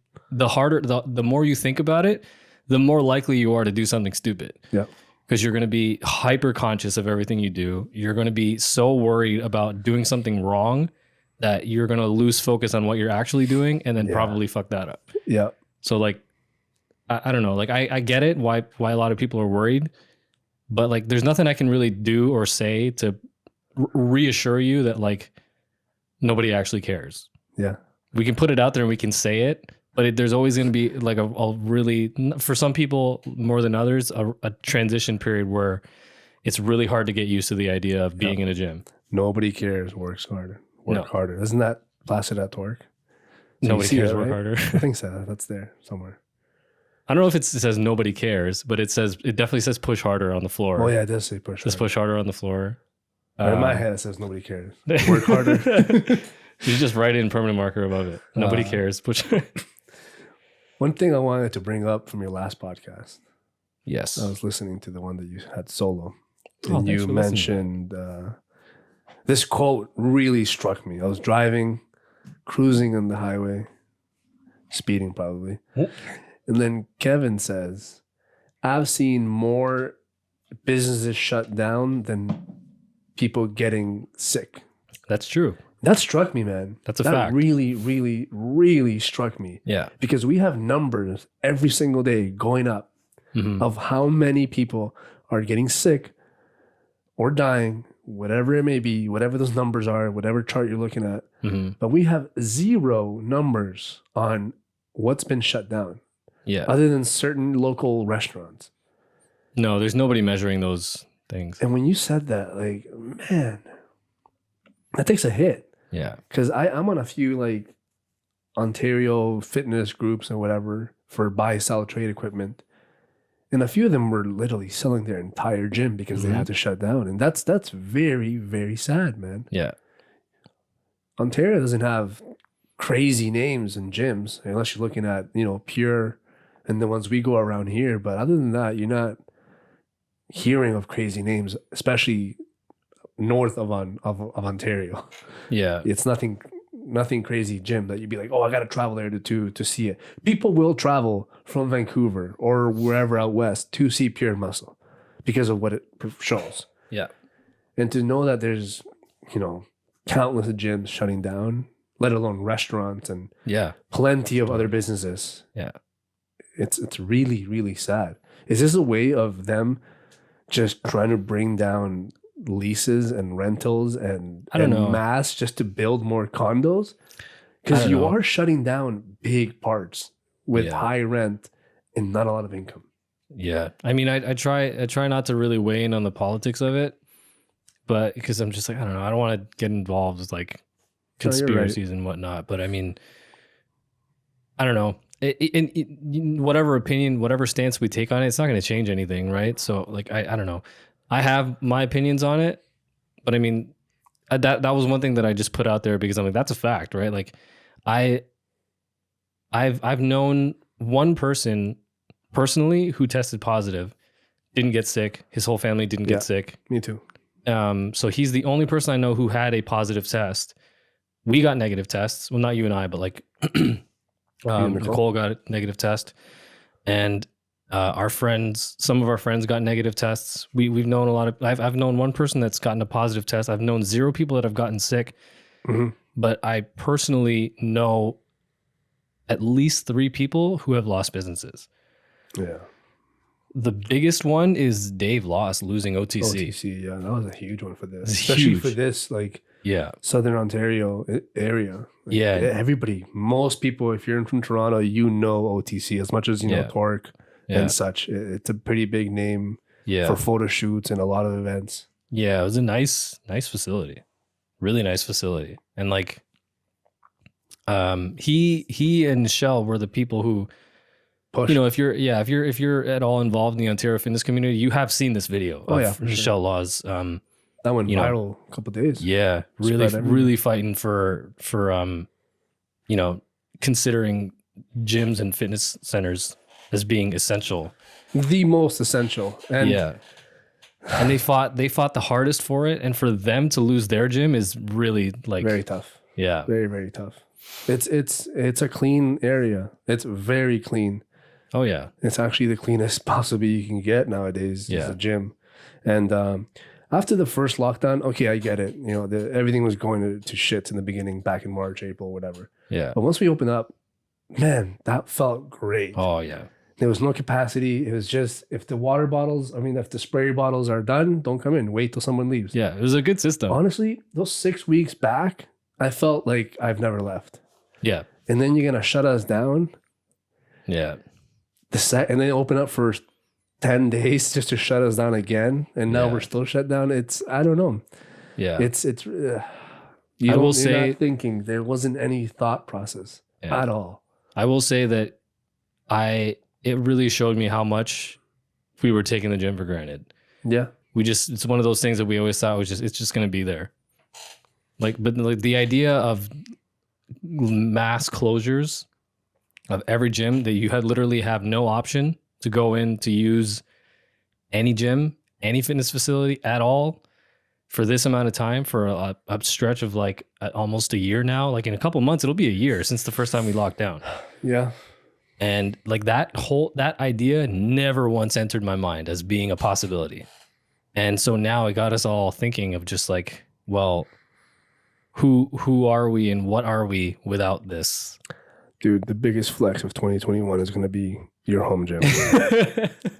more you think about it, the more likely you are to do something stupid. Yeah. Because you're going to be hyper conscious of everything you do. You're going to be so worried about doing something wrong that you're going to lose focus on what you're actually doing and then probably fuck that up. Yeah. So like, I don't know. Like I get it why a lot of people are worried, but like there's nothing I can really do or say to reassure you that like nobody actually cares. Yeah. We can put it out there and we can say it. But there's always going to be like a really, for some people more than others, a transition period where it's really hard to get used to the idea of being in a gym. Nobody cares, works harder. Work harder. Isn't that Placid at Torque? So nobody cares, work harder. I think so. That's there somewhere. I don't know if it says nobody cares, but it definitely says push harder on the floor. Oh yeah, it does say push harder. It says push harder on the floor. In my head, it says nobody cares. Work harder. You just write in permanent marker above it. Nobody cares. Push. One thing I wanted to bring up from your last podcast. Yes. I was listening to the one that you had solo. And you mentioned this quote really struck me. I was driving, cruising on the highway, speeding probably. And then Kevin says, I've seen more businesses shut down than people getting sick. That's true. That struck me, man. That's a fact. That really, really, really struck me. Yeah. Because we have numbers every single day going up of how many people are getting sick or dying, whatever it may be, whatever those numbers are, whatever chart you're looking at. But we have zero numbers on what's been shut down. Yeah. Other than certain local restaurants. No, there's nobody measuring those things. And when you said that, like, man, that takes a hit. Yeah. Because I'm on a few like Ontario fitness groups and whatever for buy, sell, trade equipment. And a few of them were literally selling their entire gym because they had to shut down. And that's very, very sad, man. Yeah. Ontario doesn't have crazy names in gyms unless you're looking at, Pure and the ones we go around here. But other than that, you're not hearing of crazy names, especially north of Ontario. Yeah. It's nothing crazy gym that you'd be like, oh, I got to travel there to see it. People will travel from Vancouver or wherever out west to see Pure Muscle because of what it shows. Yeah. And to know that there's, countless gyms shutting down, let alone restaurants and plenty of other businesses. Yeah. It's really, really sad. Is this a way of them just trying to bring down leases and rentals and I don't know. mass just to build more condos? Because you are shutting down big parts with high rent and not a lot of income. Yeah. I mean, I try not to really weigh in on the politics of it, but because I'm just like, I don't know. I don't want to get involved with like conspiracies and whatnot. But I mean, I don't know. In whatever opinion, whatever stance we take on it, it's not going to change anything, right? So like, I don't know. I have my opinions on it, but I mean, that was one thing that I just put out there because I'm like, that's a fact, right? Like, I've known one person personally who tested positive, didn't get sick. His whole family didn't get sick. Me too. So he's the only person I know who had a positive test. We got negative tests. Well, not you and I, but like Nicole got a negative test, and our friends, some of our friends got negative tests. We've known a lot of. I've known one person that's gotten a positive test. I've known 0 people that have gotten sick, but I personally know at least 3 people who have lost businesses. Yeah. The biggest one is Dave lost losing OTC. OTC, yeah, that was a huge one for this, especially for this like Southern Ontario area. Like, most people, if you're from Toronto, you know OTC as much as you know Torque and such. It's a pretty big name for photo shoots and a lot of events. Yeah, it was a nice facility, really nice facility, and like, he and Shell were the people who. Push. You know, if you're at all involved in the Ontario fitness community, you have seen this video of Michelle Law's. That went viral a couple of days. Yeah, really fighting for considering gyms and fitness centers as being essential, the most essential. And and they fought the hardest for it, and for them to lose their gym is really like very tough. Yeah, very, very tough. It's a clean area. It's very clean. Oh yeah, it's actually the cleanest possibly you can get nowadays. Is a gym, and after the first lockdown, okay, I get it. You know, everything was going to shit in the beginning, back in March, April, whatever. Yeah. But once we opened up, man, that felt great. Oh yeah. There was no capacity. It was just if the spray bottles are done, don't come in. Wait till someone leaves. Yeah, it was a good system. Honestly, those 6 weeks back, I felt like I've never left. Yeah. And then you're gonna shut us down. Yeah. And then open up for 10 days just to shut us down again, and now we're still shut down. I don't know. Yeah, it's. You're not thinking. There wasn't any thought process at all. I will say that it really showed me how much we were taking the gym for granted. Yeah, it's one of those things that we always thought it's just going to be there. But the idea of mass closures of every gym, that you literally have no option to go in to use any gym, any fitness facility at all for this amount of time, for a stretch of like almost a year now. Like in a couple months, it'll be a year since the first time we locked down. Yeah. And like that idea never once entered my mind as being a possibility. And so now it got us all thinking of just like, well, who are we and what are we without this? Dude, the biggest flex of 2021 is going to be your home gym.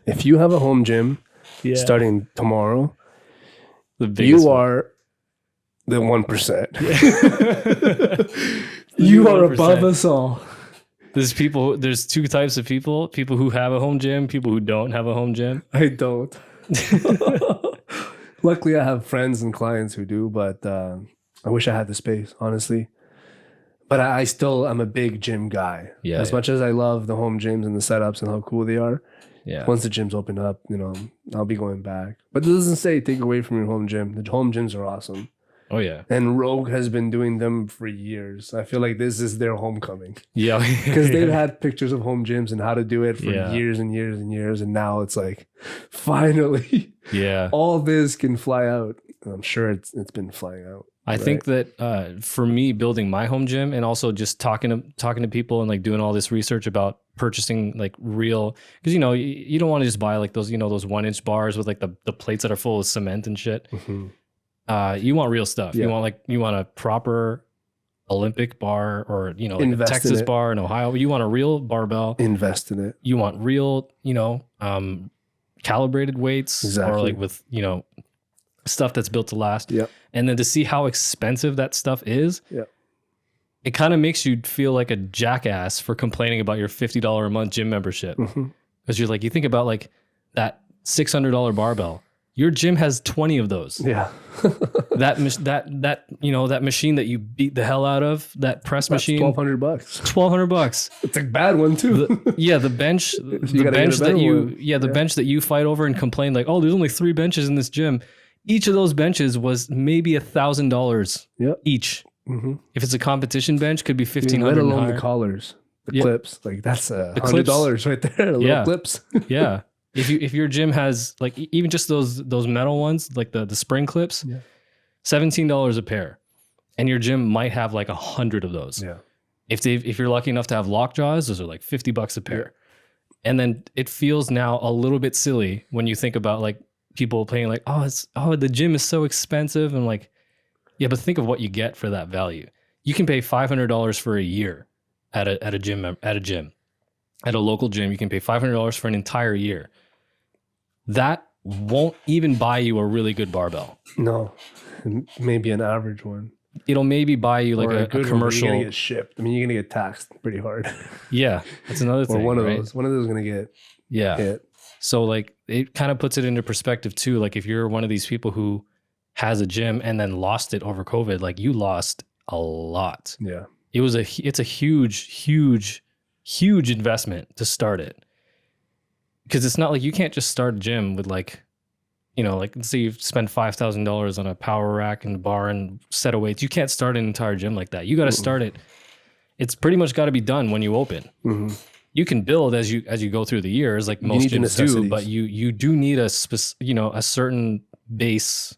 If you have a home gym starting tomorrow, you are the 1%. You are above us all. There's 2 types of people who have a home gym, people who don't have a home gym. I don't. Luckily, I have friends and clients who do, but I wish I had the space, honestly. But I still am a big gym guy. Yeah. As much as I love the home gyms and the setups and how cool they are. Yeah. Once the gyms open up, I'll be going back. But it doesn't say take away from your home gym. The home gyms are awesome. Oh yeah. And Rogue has been doing them for years. I feel like this is their homecoming. Yeah. Because they've had pictures of home gyms and how to do it for years and years and years. And now it's like, finally, all this can fly out. And I'm sure it's been flying out. I think that for me, building my home gym and also just talking to people and like doing all this research about purchasing like real, because you don't want to just buy like those those 1-inch bars with like the plates that are full of cement and shit. Mm-hmm. You want real stuff. Yeah. You want a proper Olympic bar, or like a Texas bar in Ohio. You want a real barbell. Invest in it. You want real calibrated weights, or like with stuff that's built to last. Yep. And then to see how expensive that stuff is, Yep. it kind of makes you feel like a jackass for complaining about your $50 a month gym membership. Because you're like, you think about like that $600 barbell. Your gym has 20 of those. Yeah. that you know, that machine that you beat the hell out of, that press machine, $1,200. $1,200. It's a bad one too. The bench, the bench that you fight over and complain like, oh, there's only 3 benches in this gym. Each of those benches was maybe $1,000 each. If it's a competition bench, could be $1,500. Let alone the collars, the clips. Like that's $100 right there. The little clips. Yeah. If your gym has like even just those metal ones, like the spring clips, $17 a pair, and your gym might have like 100 of those. Yeah. If you're lucky enough to have lock jaws, those are like $50 a pair. And then it feels now a little bit silly when you think about like people paying like, the gym is so expensive, and like, yeah, but think of what you get for that value. You can pay $500 for a year at a gym. At a local gym, you can pay $500 for an entire year. That won't even buy you a really good barbell. No, maybe an average one. It'll maybe buy you like a commercial. You're gonna get shipped. I mean, you're gonna get taxed pretty hard. Yeah, that's another thing. Or one of those. One of those is gonna get hit. So like it kind of puts it into perspective too. Like if you're one of these people who has a gym and then lost it over COVID, like you lost a lot. Yeah, it's a huge investment to start it. Because it's not like you can't just start a gym with like, you know, like let's say you spend $5,000 on a power rack and bar and set of weights. You can't start an entire gym like that. You got to start it. It's pretty much got to be done when you open. You can build as you go through the years, like most gyms do, but you do need a certain base.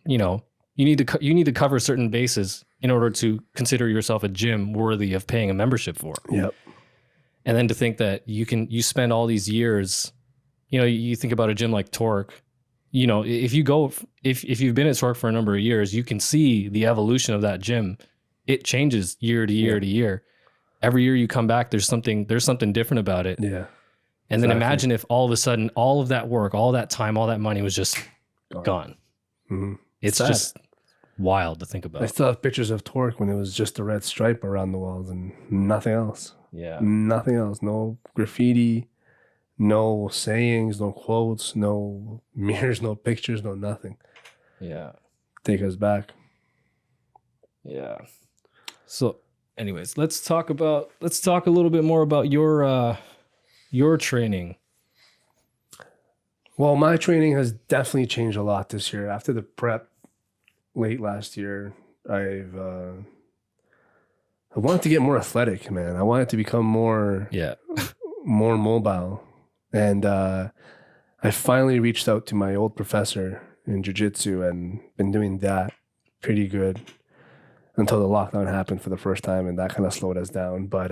You know, you need to cover certain bases in order to consider yourself a gym worthy of paying a membership for. Yep. And then to think that you spend all these years, you know, you think about a gym like Torque, you know, if you've been at Torque for a number of years, you can see the evolution of that gym. It changes year to year to year. Every year you come back, there's something different about it. Yeah. And then imagine if all of a sudden, all of that work, all that time, all that money was just gone. It's sad. Just wild to think about. I still have pictures of Torque when it was just a red stripe around the walls and nothing else. Yeah. Nothing else. No graffiti, no sayings, no quotes, no mirrors, no pictures, no nothing. Yeah. Take us back. Yeah. So anyways, let's talk a little bit more about your training. Well, my training has definitely changed a lot this year. After the prep late last year, I wanted to get more athletic, man. I wanted to become more mobile. And I finally reached out to my old professor in Jiu Jitsu and been doing that pretty good until the lockdown happened for the first time, and that kind of slowed us down. But,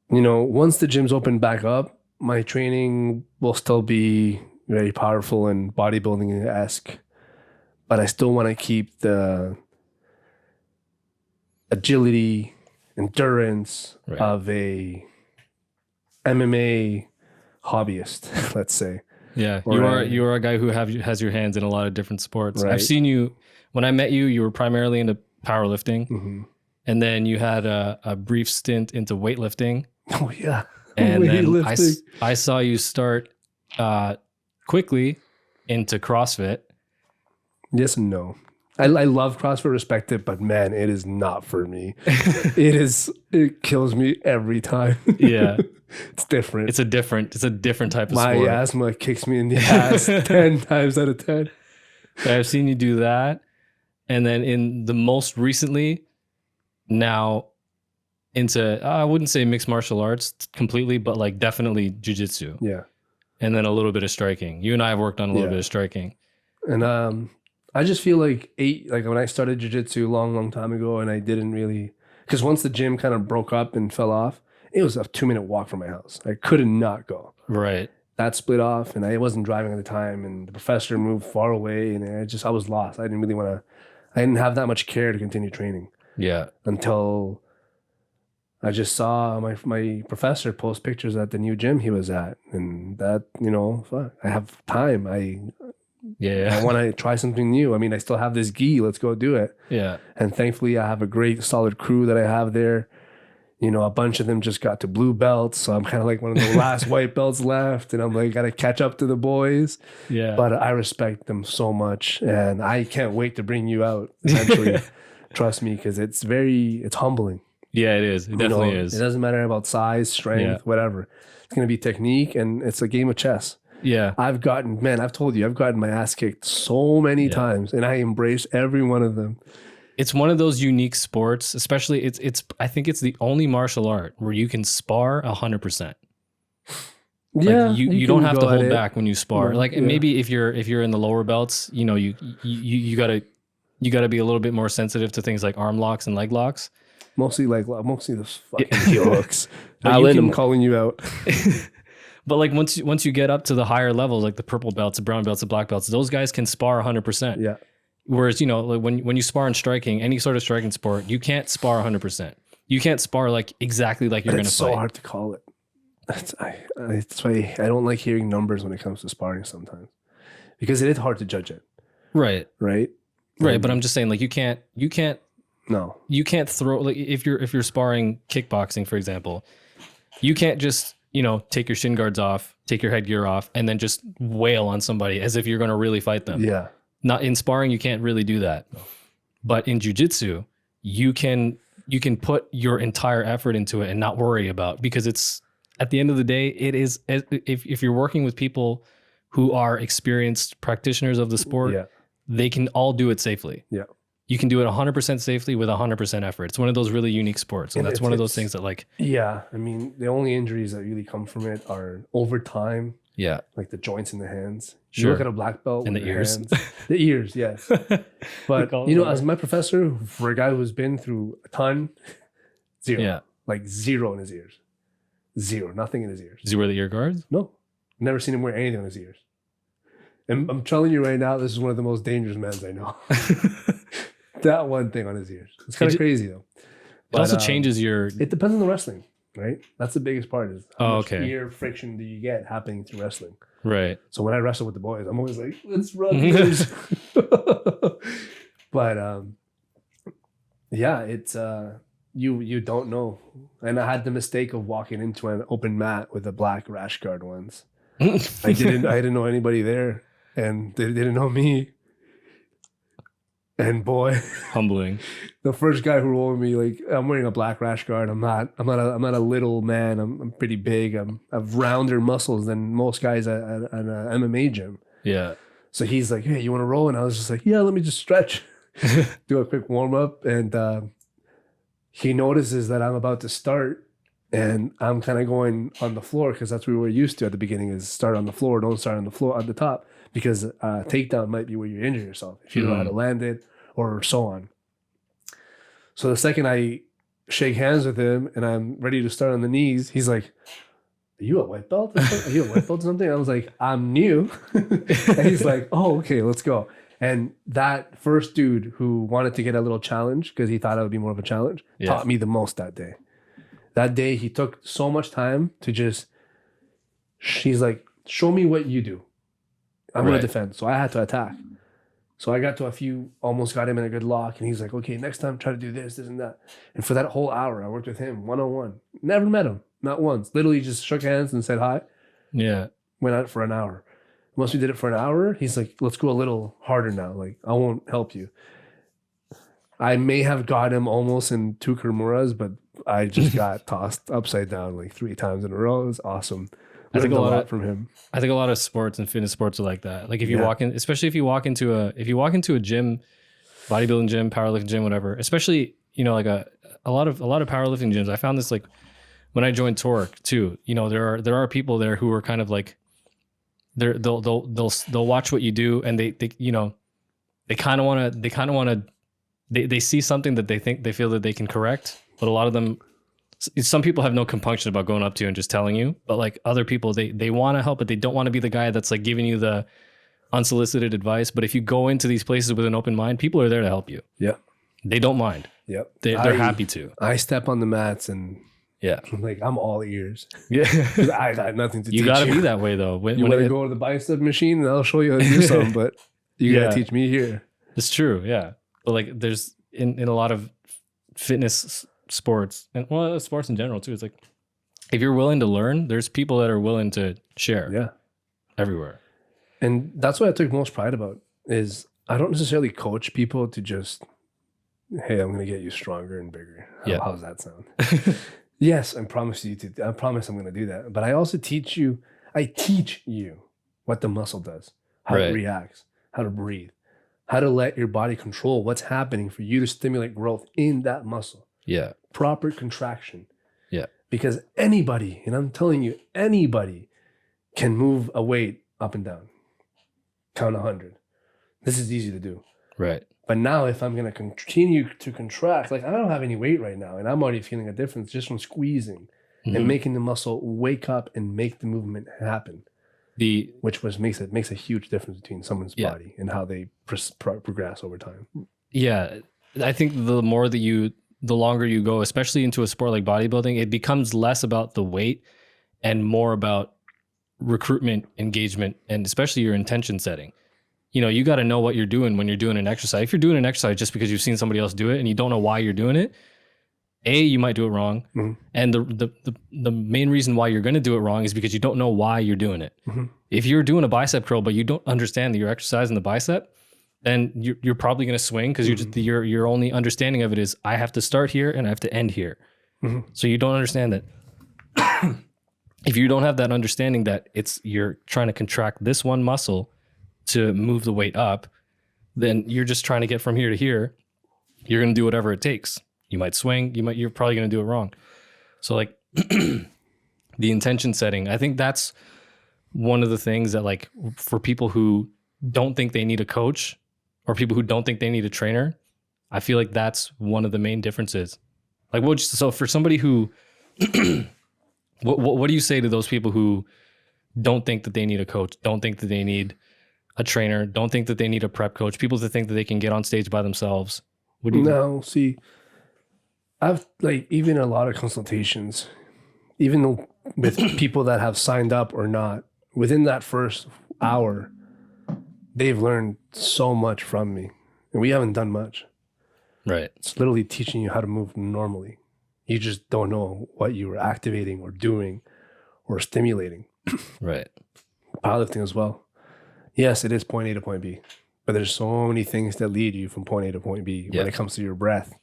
you know, once the gyms open back up, my training will still be very powerful and bodybuilding-esque, but I still want to keep the agility, endurance of a MMA hobbyist, let's say. Yeah, you are a guy who has your hands in a lot of different sports. Right. I've seen you, when I met you, you were primarily into powerlifting, and then you had a brief stint into weightlifting. Oh, yeah. And then I saw you start quickly into CrossFit. Yes and no. I love CrossFit, respect it, but man, it is not for me. It kills me every time. Yeah. It's different. It's a different type of My sport. My asthma kicks me in the ass 10 times out of 10. I've seen you do that. And then in the most recently, now into, I wouldn't say mixed martial arts completely, but like definitely jiu-jitsu. Yeah. And then a little bit of striking. You and I have worked on a little bit of striking. And I just feel like when I started jiu-jitsu a long time ago, and I didn't really, because once the gym kind of broke up and fell off, it was a 2-minute walk from my house. I could not go. Right. That split off, and I wasn't driving at the time, and the professor moved far away, and I was lost. I didn't have that much care to continue training. Yeah. Until I just saw my professor post pictures at the new gym he was at, and that, you know, fuck, I have time. Yeah. I want to try something new. I mean, I still have this gi. Let's go do it. Yeah. And thankfully, I have a great, solid crew that I have there. You know, a bunch of them just got to blue belts. So I'm kind of like one of the last white belts left. And I'm like, got to catch up to the boys. Yeah. But I respect them so much. And I can't wait to bring you out eventually. Trust me, because it's humbling. Yeah, it is. It definitely is. It doesn't matter about size, strength, whatever. It's going to be technique, and it's a game of chess. Yeah. I've gotten my ass kicked so many times, and I embrace every one of them. It's one of those unique sports, especially I think it's the only martial art where you can spar 100%. Yeah, like you don't have to hold back when you spar. No, maybe if you're in the lower belts, you know, you gotta be a little bit more sensitive to things like arm locks and leg locks. Mostly the fucking heel hooks. Alan, I'm calling you out. But like once you get up to the higher levels, like the purple belts, the brown belts, the black belts, those guys can spar 100%. Yeah. Whereas, you know, like when you spar in striking, any sort of striking sport, you can't spar 100%. You can't spar like exactly like you're going to fight. It's so hard to call it. That's why I don't like hearing numbers when it comes to sparring sometimes, because it is hard to judge it. Right. Right. Right. But I'm just saying, like, you can't throw, like, if you're sparring kickboxing, for example, you can't just, you know, take your shin guards off, take your headgear off, and then just wail on somebody as if you're going to really fight them. Yeah. Not in sparring, you can't really do that. But in jiu-jitsu, you can put your entire effort into it and not worry about, because it's, at the end of the day, it is, if you're working with people who are experienced practitioners of the sport, they can all do it safely. Yeah. You can do it 100% safely with 100% effort. It's one of those really unique sports. And that's one of those things that, like... Yeah. I mean, the only injuries that really come from it are over time. Yeah. Like the joints in the hands. Sure. You look at a black belt. And the ears. The ears, yes. But, you know, as my professor, for a guy who's been through a ton, zero. Yeah. Like zero in his ears. Zero. Nothing in his ears. Does he wear the ear guards? No. Never seen him wear anything on his ears. And I'm telling you right now, this is one of the most dangerous men I know. That one thing on his ears. It's kind of crazy though. But, it also changes your... It depends on the wrestling, right? That's the biggest part, is how much okay. ear friction do you get happening through wrestling? Right. So when I wrestle with the boys, I'm always like, let's rub ears. But yeah, it's you don't know. And I had the mistake of walking into an open mat with a black rash guard once. I didn't know anybody there, and they didn't know me. And boy, humbling. The first guy who rolled me, like, I'm wearing a black rash guard. I'm not a little man. I'm pretty big. I've rounder muscles than most guys at an MMA gym. Yeah. So he's like, hey, you want to roll? And I was just like, yeah, let me just stretch, do a quick warm up. And he notices that I'm about to start, and I'm kind of going on the floor, because that's what we were used to at the beginning, is start on the floor. Don't start on the floor, at the top, because takedown might be where you injure yourself if you don't know how to land it, or so on. So the second I shake hands with him and I'm ready to start on the knees, he's like, are you a white belt? Are you a white belt or something? I was like, I'm new. And he's like, oh, okay, let's go. And that first dude who wanted to get a little challenge, because he thought it would be more of a challenge, taught me the most that day. That day, he took so much time to just, she's like, show me what you do. I'm going to defend. So I had to attack. So I got to a few, almost got him in a good lock. And he's like, okay, next time try to do this, this, and that. And for that whole hour, I worked with him one-on-one. Never met him, not once. Literally just shook hands and said hi. Yeah. Went out for an hour. Once we did it for an hour, he's like, let's go a little harder now. Like, I won't help you. I may have got him almost in 2 Kimuras, but I just got tossed upside down like 3 times in a row. It was awesome. I think a lot from him. I think a lot of sports and fitness sports are like that. Like if you walk in, especially if you walk into a gym, bodybuilding gym, powerlifting gym, whatever, especially, you know, like a lot of powerlifting gyms. I found this, like, when I joined Torque too, you know, there are people there who are kind of like, they'll watch what you do, and they you know, they kind of want to they see something that they feel that they can correct, but a lot of them, some people have no compunction about going up to you and just telling you, but like other people, they want to help, but they don't want to be the guy that's like giving you the unsolicited advice. But if you go into these places with an open mind, people are there to help you. Yeah. They don't mind. Yep. They're happy to. I step on the mats and Yeah. Like, I'm all ears. Yeah. 'Cause I got nothing to teach You you. got to be that way though. You want to go to the bicep machine and I'll show you how to do something, but you got to teach me here. It's true. Yeah. But like there's in a lot of fitness sports and sports in general too. It's like, if you're willing to learn, there's people that are willing to share. Yeah. Everywhere. And that's what I took most pride about is I don't necessarily coach people to just, hey, I'm going to get you stronger and bigger. How's that sound? Yes, I promise I'm going to do that. But I also teach you what the muscle does, how it reacts, how to breathe, how to let your body control what's happening for you to stimulate growth in that muscle. Yeah. Proper contraction. Yeah. Because anybody, and I'm telling you, anybody can move a weight up and down. Count 100. This is easy to do. Right. But now if I'm going to continue to contract, like I don't have any weight right now and I'm already feeling a difference just from squeezing and making the muscle wake up and make the movement happen. Which makes a huge difference between someone's body and how they progress over time. Yeah. I think the longer you go, especially into a sport like bodybuilding, it becomes less about the weight and more about recruitment, engagement, and especially your intention setting. You know, you got to know what you're doing when you're doing an exercise. If you're doing an exercise just because you've seen somebody else do it and you don't know why you're doing it, you might do it wrong. Mm-hmm. And the main reason why you're going to do it wrong is because you don't know why you're doing it. Mm-hmm. If you're doing a bicep curl, but you don't understand that you're exercising the bicep, then you're probably going to swing because your only understanding of it is I have to start here and I have to end here. Mm-hmm. So you don't understand that. If you don't have that understanding that you're trying to contract this one muscle to move the weight up, then you're just trying to get from here to here. You're going to do whatever it takes. You might swing. You're probably going to do it wrong. So like the intention setting, I think that's one of the things that like for people who don't think they need a coach or people who don't think they need a trainer, I feel like that's one of the main differences. Like, so for somebody who, what do you say to those people who don't think that they need a coach, don't think that they need a trainer, don't think that they need a prep coach, people that think that they can get on stage by themselves? What do you think? See, I've like even a lot of consultations, even with people that have signed up or not, within that first hour, they've learned so much from me and we haven't done much. Right. It's literally teaching you how to move normally. You just don't know what you were activating or doing or stimulating. Right. Powerlifting as well. Yes, it is point A to point B, but there's so many things that lead you from point A to point B when it comes to your breath,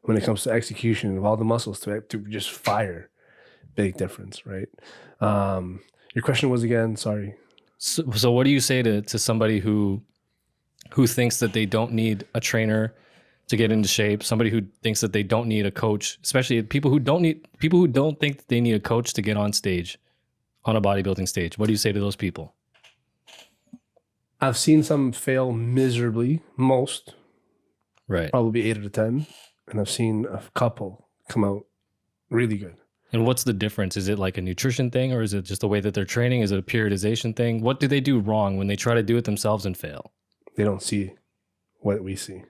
when it comes to execution of all the muscles to just fire. Big difference, right? Your question was again, sorry. So what do you say to somebody who thinks that they don't need a trainer to get into shape, somebody who thinks that they don't need a coach, especially people who don't think that they need a coach to get on stage, on a bodybuilding stage? What do you say to those people? I've seen some fail miserably, most. Right. Probably 8 out of 10. And I've seen a couple come out really good. And what's the difference? Is it like a nutrition thing or is it just the way that they're training? Is it a periodization thing? What do they do wrong when they try to do it themselves and fail? They don't see what we see.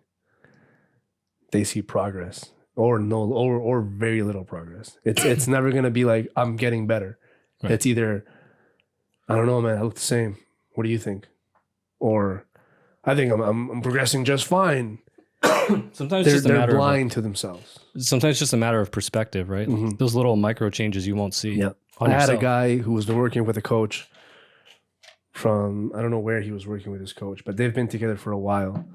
They see progress or very little progress. It's never going to be like, I'm getting better. Right. It's either, I don't know, man, I look the same. What do you think? Or I think I'm progressing just fine. Sometimes they're blind to themselves. Sometimes it's just a matter of perspective, right? Mm-hmm. Those little micro changes you won't see. Yeah. I had a guy who was working with a coach from, I don't know where he was working with his coach, but they've been together for a while.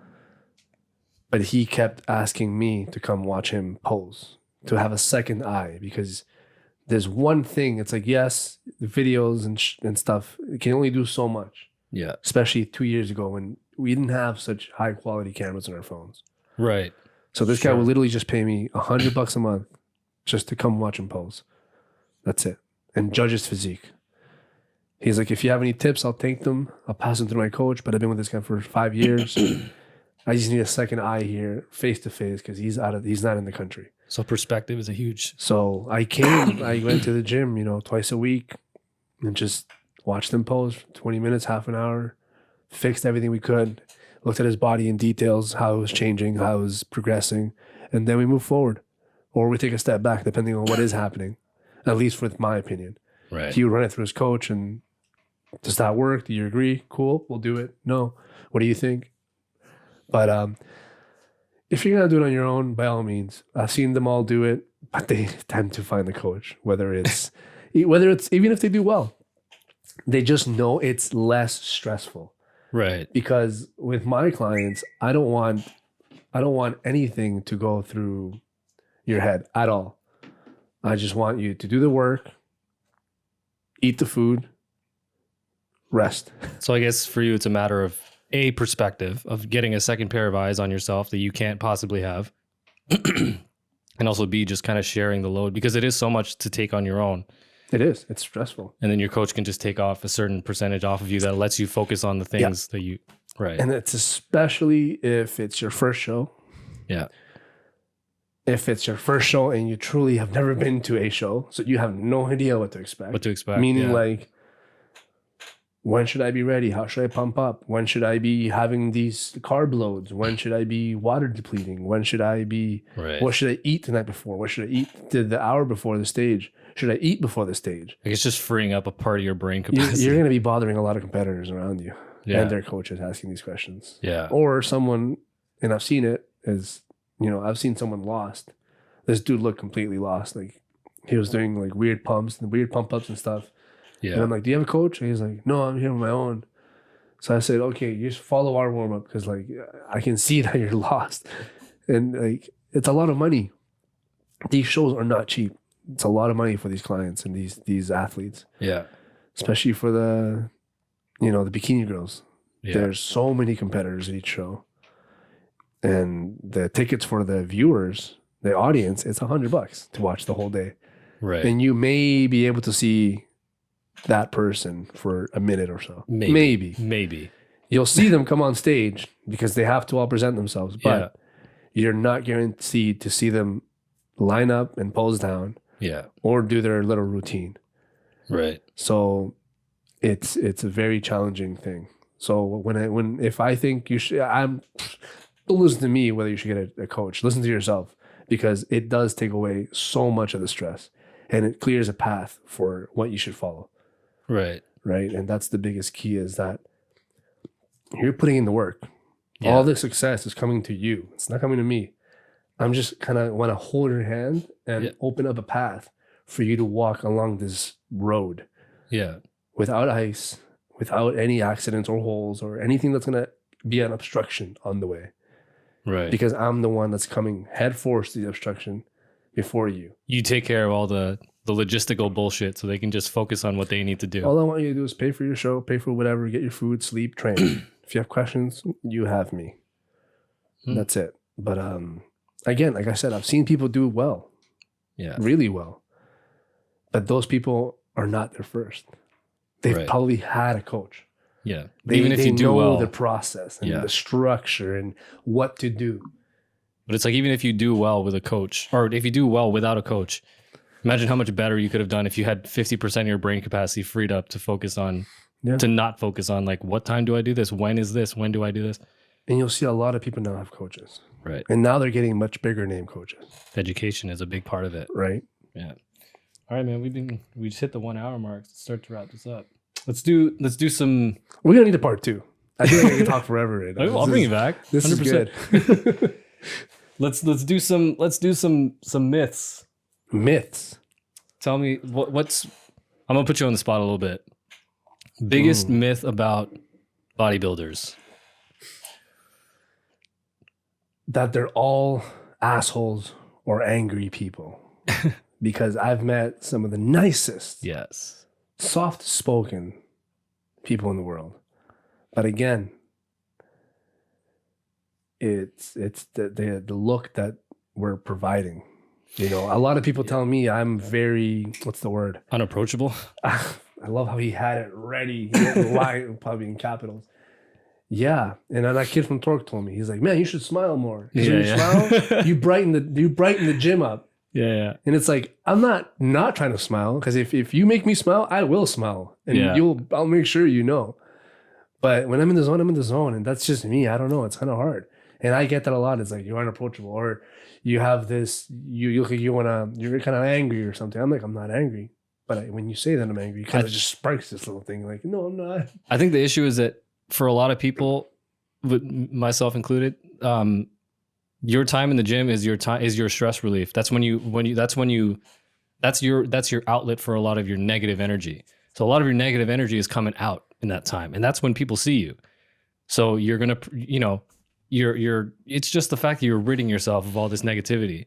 But he kept asking me to come watch him pose, to have a second eye, because there's one thing. It's like, yes, the videos and stuff, it can only do so much. Yeah. Especially 2 years ago when we didn't have such high quality cameras on our phones. Right. So this guy would literally just pay me $100 a month just to come watch him pose. That's it. And judge his physique. He's like, if you have any tips, I'll take them. I'll pass them to my coach. But I've been with this guy for 5 years. I just need a second eye here, face to face, because he's not in the country. So perspective is a huge. So I went to the gym, twice a week and just watched him pose 20 minutes, half an hour, fixed everything we could, looked at his body in details, how it was changing, how it was progressing, and then we move forward. Or we take a step back depending on what is happening. at least with my opinion. Right. He would run it through his coach and does that work? Do you agree? Cool, we'll do it. No. What do you think? But if you're going to do it on your own, by all means, I've seen them all do it, but they tend to find the coach, whether it's even if they do well, they just know it's less stressful. Right. Because with my clients, I don't want anything to go through your head at all. I just want you to do the work, eat the food, rest. So I guess for you, it's a matter of a perspective of getting a second pair of eyes on yourself that you can't possibly have. And also B, just kind of sharing the load, because it is so much to take on your own. It is. It's stressful. And then your coach can just take off a certain percentage off of you that lets you focus on the things that you, right. And it's especially if it's your first show. Yeah. If it's your first show and you truly have never been to a show, so you have no idea what to expect. Meaning like, when should I be ready? How should I pump up? When should I be having these carb loads? When should I be water depleting? When should I be, what should I eat the night before? What should I eat the hour before the stage? Should I eat before the stage? Like it's just freeing up a part of your brain capacity. You're going to be bothering a lot of competitors around you and their coaches asking these questions. Yeah. Or someone, and I've seen it, is, I've seen someone lost. This dude looked completely lost. Like he was doing like weird pumps and weird pump ups and stuff. Yeah. And I'm like, do you have a coach? And he's like, no, I'm here on my own. So I said, okay, you just follow our warm up because like I can see that you're lost. And like it's a lot of money. These shows are not cheap. It's a lot of money for these clients and these athletes. Yeah. Especially for the the bikini girls. Yeah. There's so many competitors at each show. And the tickets for the viewers, the audience, it's $100 to watch the whole day. Right. And you may be able to see that person for a minute or so. Maybe. You'll see them come on stage because they have to all present themselves, but you're not guaranteed to see them line up and pose down or do their little routine. Right. So it's a very challenging thing. So if I think you should, don't listen to me whether you should get a coach. Listen to yourself, because it does take away so much of the stress and it clears a path for what you should follow. Right. And that's the biggest key, is that you're putting in the work. Yeah. All the success is coming to you. It's not coming to me. I'm just kind of want to hold your hand and open up a path for you to walk along this road. Yeah. Without ice, without any accidents or holes or anything that's going to be an obstruction on the way. Right. Because I'm the one that's coming head first to the obstruction before you. You take care of all the logistical bullshit so they can just focus on what they need to do. All I want you to do is pay for your show, pay for whatever, get your food, sleep, train. If you have questions, you have me. That's it. But again, like I said, I've seen people do well. Yeah. Really well. But those people are not their first. They've probably had a coach. Yeah. Even if you do know the process and the structure and what to do. But it's like, even if you do well with a coach, or if you do well without a coach, imagine how much better you could have done if you had 50% of your brain capacity freed up to focus on, to not focus on like, what time do I do this? When is this? When do I do this? And you'll see a lot of people now have coaches. Right. And now they're getting much bigger name coaches. Education is a big part of it. Right. Yeah. All right, man. We just hit the 1 hour mark. Let's start to wrap this up. Let's do some. We're gonna need a part 2. I feel like I can talk forever. Right? I'll bring you back. This 100%. Is good. let's do some myths. Myths. Tell me what's. I'm gonna put you on the spot a little bit. Biggest myth about bodybuilders. That they're all assholes or angry people. Because I've met some of the nicest, soft-spoken people in the world. But again, it's the look that we're providing. You know, a lot of people tell me I'm very, what's the word? Unapproachable. I love how he had it ready. He had the line, probably in capitals. Yeah, and then that kid from Torque told me, he's like, "Man, you should smile more. When you smile, you brighten the gym up." Yeah. And it's like, I'm not trying to smile, because if you make me smile, I will smile, and I'll make sure you know. But when I'm in the zone, I'm in the zone, and that's just me. I don't know. It's kind of hard. And I get that a lot. It's like, you're unapproachable, or you have this, you're kind of angry or something. I'm like, I'm not angry. But when you say that I'm angry, it kind of just sparks this little thing. Like, no, I'm not. I think the issue is that for a lot of people, myself included, your time in the gym is your stress relief. That's your outlet for a lot of your negative energy. So a lot of your negative energy is coming out in that time, and that's when people see you. So you're gonna, it's just the fact that you're ridding yourself of all this negativity,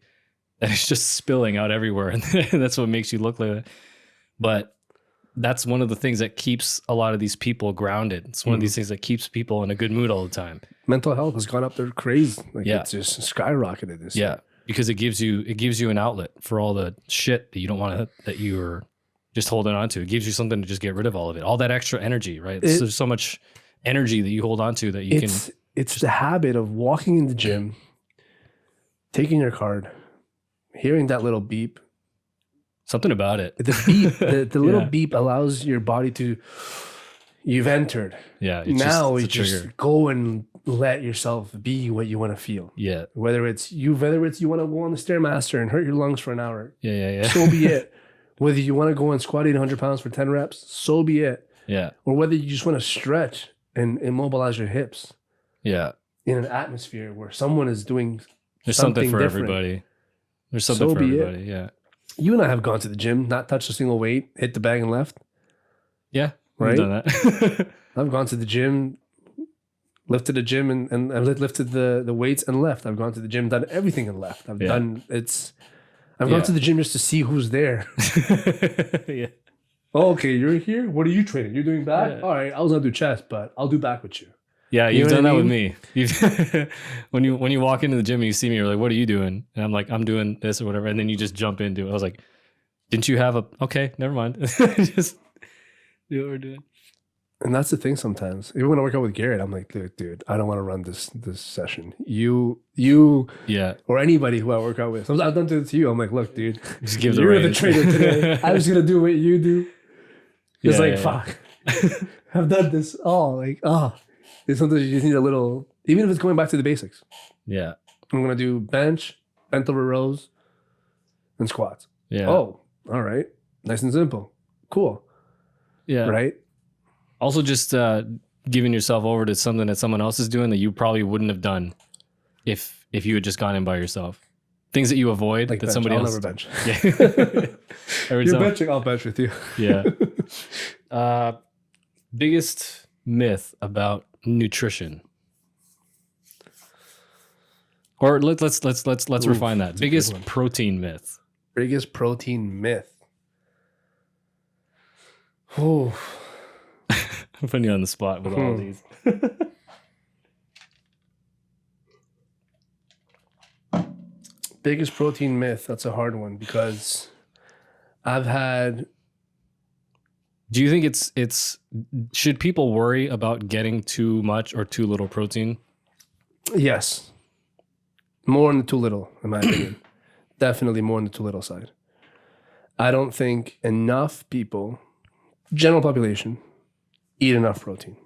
and it's just spilling out everywhere, and that's what makes you look like that. But that's one of the things that keeps a lot of these people grounded. It's one of these things that keeps people in a good mood all the time. Mental health has gone up there crazy. It's just skyrocketed this year. Because it gives you an outlet for all the shit that you don't want to, that you're just holding on to. It gives you something to just get rid of all of it. All that extra energy, right? There's so much energy that you hold on to that you can. It's the habit of walking in the gym, taking your card, hearing that little beep. Something about it. The beep, the little beep allows your body to, you've entered. Yeah. Now you just go and let yourself be what you want to feel. Yeah. Whether it's you want to go on the Stairmaster and hurt your lungs for an hour. Yeah. So be it. Whether you want to go and squat 800 pounds for 10 reps, so be it. Yeah. Or whether you just want to stretch and immobilize your hips. Yeah. In an atmosphere where someone is doing There's something for different. Everybody. There's something for everybody. Yeah. You and I have gone to the gym, not touched a single weight, hit the bag and left. Yeah. Right. I've done that. I've gone to the gym, lifted the gym and lifted the weights and left. I've gone to the gym, done everything and left. I've gone to the gym just to see who's there. Yeah. Oh, okay, you're here? What are you training? You're doing back? Yeah. All right, I was gonna do chest, but I'll do back with you. Yeah, you've done that with me. When you walk into the gym and you see me, you're like, what are you doing? And I'm like, I'm doing this or whatever. And then you just jump into it. I was like, didn't you have okay, never mind. Just do what we're doing. And that's the thing sometimes. Even when I work out with Garrett, I'm like, dude, I don't want to run this session. You or anybody who I work out with. Sometimes I've done it to you. I'm like, look, dude, just give you're the trainer today. I'm just gonna do what you do. It's fuck. I've done this all sometimes you just need a little, even if it's going back to the basics. Yeah. I'm going to do bench, bent over rows, and squats. Yeah. Oh, all right. Nice and simple. Cool. Yeah. Right? Also just giving yourself over to something that someone else is doing that you probably wouldn't have done if you had just gone in by yourself. Things that you avoid like that bench. somebody I'll else. never bench. Yeah. You're benching, I'll bench with you. Yeah. Biggest myth about nutrition, or let's refine that. Biggest protein myth. Biggest protein myth. Oh, I'm putting you on the spot with all these. Biggest protein myth. That's a hard one because I've had. Do you think it's should people worry about getting too much or too little protein? Yes. More than too little, in my opinion. Definitely more on the too little side. I don't think enough people, general population, eat enough protein.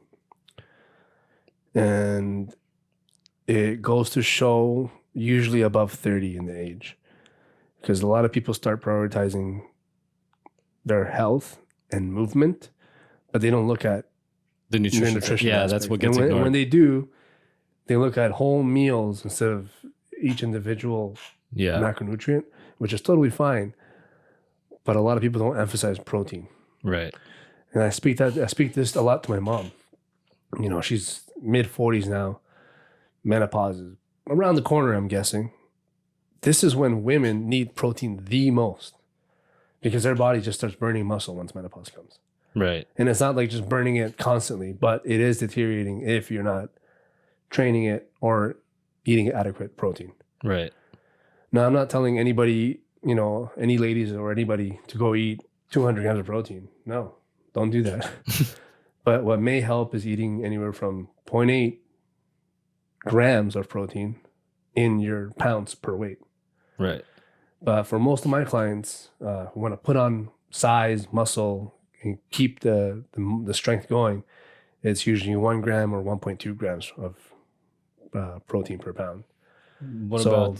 And it goes to show usually above 30 in the age. Because a lot of people start prioritizing their health and movement, but they don't look at the nutrition. Yeah, aspect. that's what gets ignored. When they do, they look at whole meals instead of each individual macronutrient, which is totally fine. But a lot of people don't emphasize protein. Right. And I speak this a lot to my mom. You know, she's mid-40s now. Menopause is around the corner, I'm guessing. This is when women need protein the most because their body just starts burning muscle once menopause comes. Right. And it's not like just burning it constantly, but it is deteriorating if you're not training it or eating adequate protein. Right. Now, I'm not telling anybody, you know, any ladies or anybody to go eat 200 grams of protein. No, don't do that. But what may help is eating anywhere from 0.8 grams of protein in your pounds per weight. Right. But for most of my clients who want to put on size, muscle, and keep the strength going, it's usually 1 gram or 1.2 grams of protein per pound. What about?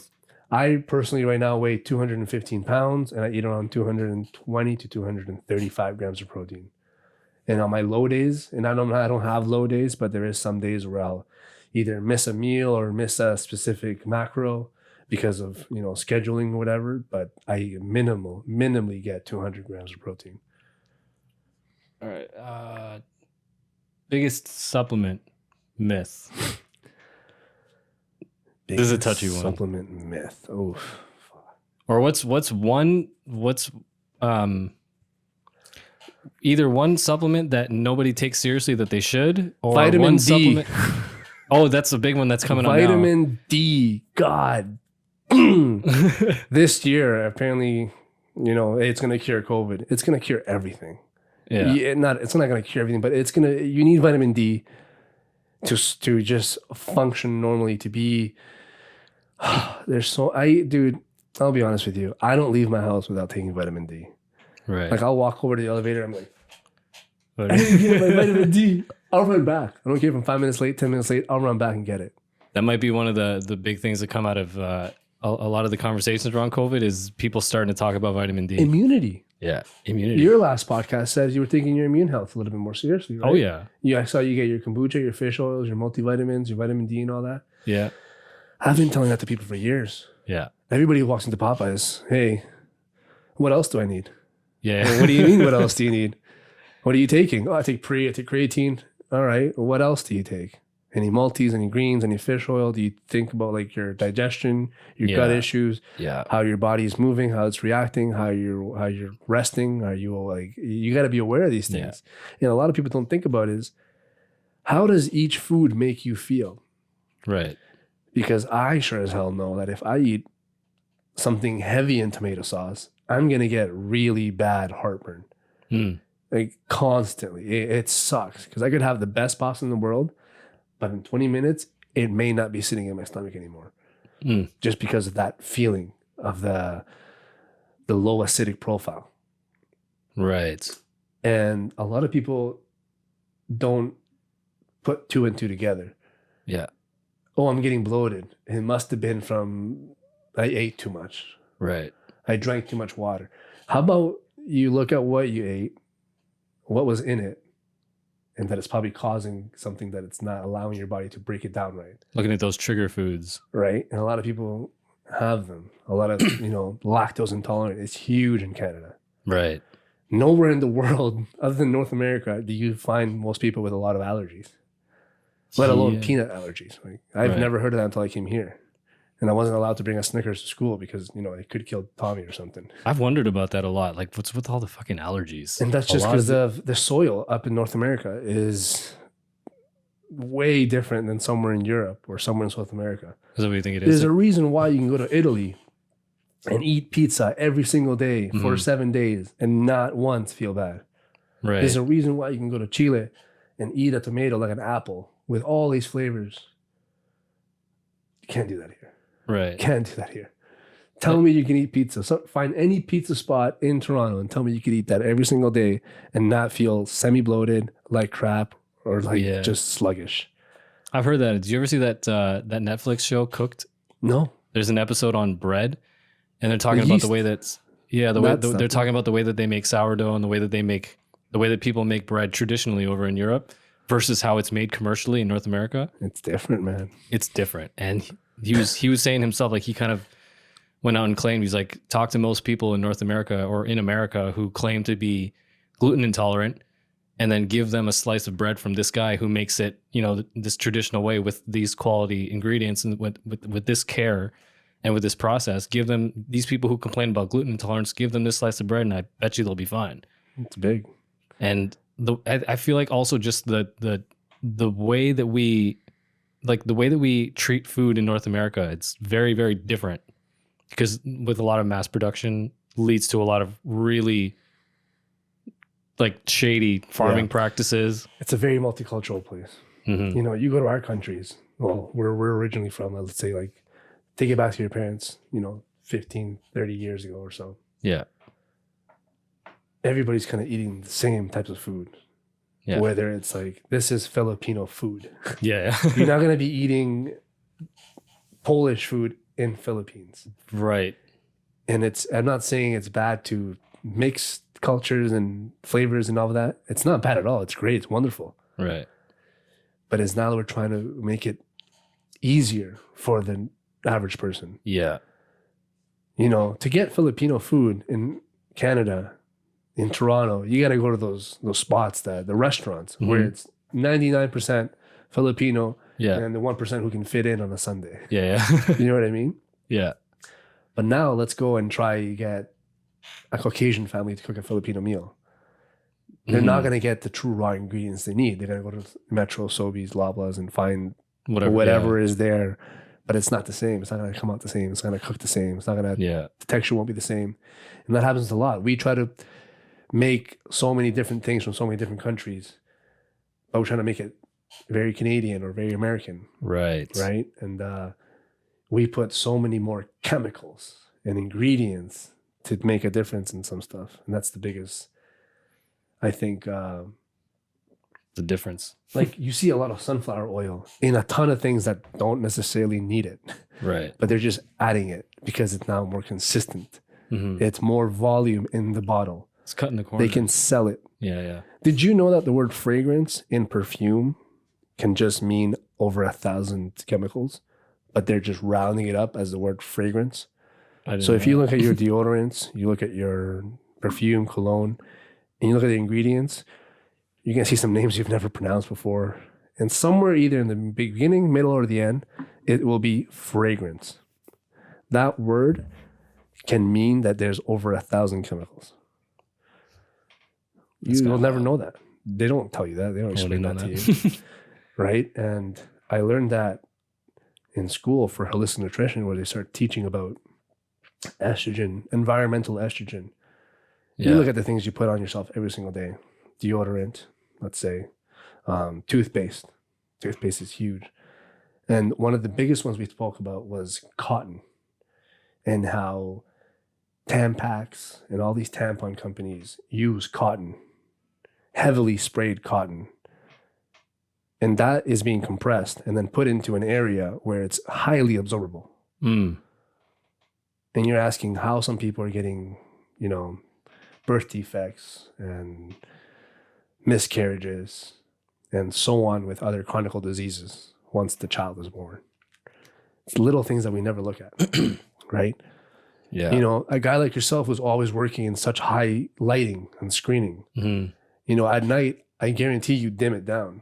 I personally right now weigh 215 pounds and I eat around 220 to 235 grams of protein. And on my low days, and I don't have low days, but there is some days where I'll either miss a meal or miss a specific macro because of, scheduling or whatever, but I minimally get 200 grams of protein. All right. Biggest supplement myth. This is a touchy one. Supplement myth. Oh. Or either one supplement that nobody takes seriously that they should, or vitamin one D. supplement. Oh, that's a big one that's coming up now. Vitamin D. God. This year, apparently, it's going to cure COVID. It's going to cure everything. Yeah. It's not going to cure everything, but you need vitamin D to just function normally, to be, I'll be honest with you. I don't leave my house without taking vitamin D. Right. Like I'll walk over to the elevator. I'm like, I need to get my vitamin D. I'll run back. I don't care if I'm 5 minutes late, 10 minutes late. I'll run back and get it. That might be one of the big things that come out of a lot of the conversations around COVID is people starting to talk about vitamin D. Immunity. Yeah. Immunity. Your last podcast says you were taking your immune health a little bit more seriously, right? Oh, yeah. I saw you get your kombucha, your fish oils, your multivitamins, your vitamin D and all that. Yeah. I've been telling that to people for years. Yeah. Everybody who walks into Popeyes, hey, what else do I need? Yeah. Well, what do you mean? What else do you need? What are you taking? Oh, I take creatine. All right. Well, what else do you take? Any multis, any greens, any fish oil? Do you think about like your digestion, your gut issues, how your body is moving, how it's reacting, how you're resting? Are you like, you got to be aware of these things. Yeah. And a lot of people don't think about is how does each food make you feel? Right. Because I sure as hell know that if I eat something heavy in tomato sauce, I'm going to get really bad heartburn. Like constantly. It sucks because I could have the best pasta in the world, but in 20 minutes, it may not be sitting in my stomach anymore. Just because of that feeling of the low acidic profile. Right. And a lot of people don't put 2 and 2 together. Yeah. Oh, I'm getting bloated. It must have been from I ate too much. Right. I drank too much water. How about you look at what you ate, what was in it, and that it's probably causing something that it's not allowing your body to break it down right. Looking at those trigger foods. Right. And a lot of people have them. A lot of, lactose intolerant is huge in Canada. Right. Nowhere in the world, other than North America, do you find most people with a lot of allergies, let alone peanut allergies. Like, I've never heard of that until I came here. And I wasn't allowed to bring a Snickers to school because, it could kill Tommy or something. I've wondered about that a lot. Like, what's with all the fucking allergies? And that's just because the soil up in North America is way different than somewhere in Europe or somewhere in South America. Is that what you think it is? There's a reason why you can go to Italy and eat pizza every single day for 7 days and not once feel bad. Right. There's a reason why you can go to Chile and eat a tomato like an apple with all these flavors. You can't do that here. Right. Can't do that here. Tell me you can eat pizza. So find any pizza spot in Toronto and tell me you could eat that every single day and not feel semi-bloated, like crap, or like just sluggish. I've heard that. Did you ever see that that Netflix show Cooked? No. There's an episode on bread, and they're talking about the way that's they're talking about the way that they make sourdough and the way that people make bread traditionally over in Europe versus how it's made commercially in North America. It's different, man. It's different, and he was saying himself, like, he kind of went out and claimed, he's like, talk to most people in North America or in America who claim to be gluten intolerant, and then give them a slice of bread from this guy who makes it, this traditional way with these quality ingredients and with this care and with this process. Give them, these people who complain about gluten intolerance, give them this slice of bread and I bet you they'll be fine. It's big. And I feel like also just the way that we, like the way that we treat food in North America, it's very, very different because with a lot of mass production leads to a lot of really like shady farming practices. It's a very multicultural place. Mm-hmm. You go to our countries, well, where we're originally from, let's say, like, take it back to your parents, 15, 30 years ago or so. Yeah. Everybody's kind of eating the same types of food. Yeah. Whether it's like, this is Filipino food. Yeah. You're not going to be eating Polish food in Philippines. Right. And I'm not saying it's bad to mix cultures and flavors and all of that. It's not bad at all. It's great. It's wonderful. Right. But it's now that we're trying to make it easier for the average person. Yeah. You know, to get Filipino food in Canada, in Toronto, you got to go to those spots, the restaurants where it's 99% Filipino and the 1% who can fit in on a Sunday. Yeah. You know what I mean? Yeah. But now let's go and try get a Caucasian family to cook a Filipino meal. They're not going to get the true raw ingredients they need. They're going to go to Metro, Sobeys, Loblaws and find whatever is there. But it's not the same. It's not going to come out the same. It's not going to cook the same. It's not going to, the texture won't be the same. And that happens a lot. We try to make so many different things from so many different countries, but we're trying to make it very Canadian or very American. Right. Right. And we put so many more chemicals and ingredients to make a difference in some stuff. And that's the biggest, I think, the difference. Like you see a lot of sunflower oil in a ton of things that don't necessarily need it. Right. But they're just adding it because it's now more consistent. Mm-hmm. It's more volume in the bottle. It's cutting the corner. They can sell it. Yeah. Did you know that the word fragrance in perfume can just mean over 1,000 chemicals, but they're just rounding it up as the word fragrance? So if you look at your deodorants, you look at your perfume, cologne, and you look at the ingredients, you're going to see some names you've never pronounced before. And somewhere either in the beginning, middle, or the end, it will be fragrance. That word can mean that there's over 1,000 chemicals. You'll never know that. They don't tell you that. They don't explain that to you. Right? And I learned that in school for holistic nutrition, where they start teaching about estrogen, environmental estrogen. You look at the things you put on yourself every single day. Deodorant, let's say, toothpaste. Toothpaste is huge. And one of the biggest ones we spoke about was cotton, and how Tampax and all these tampon companies use cotton, heavily sprayed cotton. And that is being compressed and then put into an area where it's highly absorbable. And you're asking how some people are getting, birth defects and miscarriages and so on with other chronic diseases once the child is born. It's little things that we never look at, right? Yeah. A guy like yourself was always working in such high lighting and screening. Mm-hmm. At night, I guarantee you dim it down.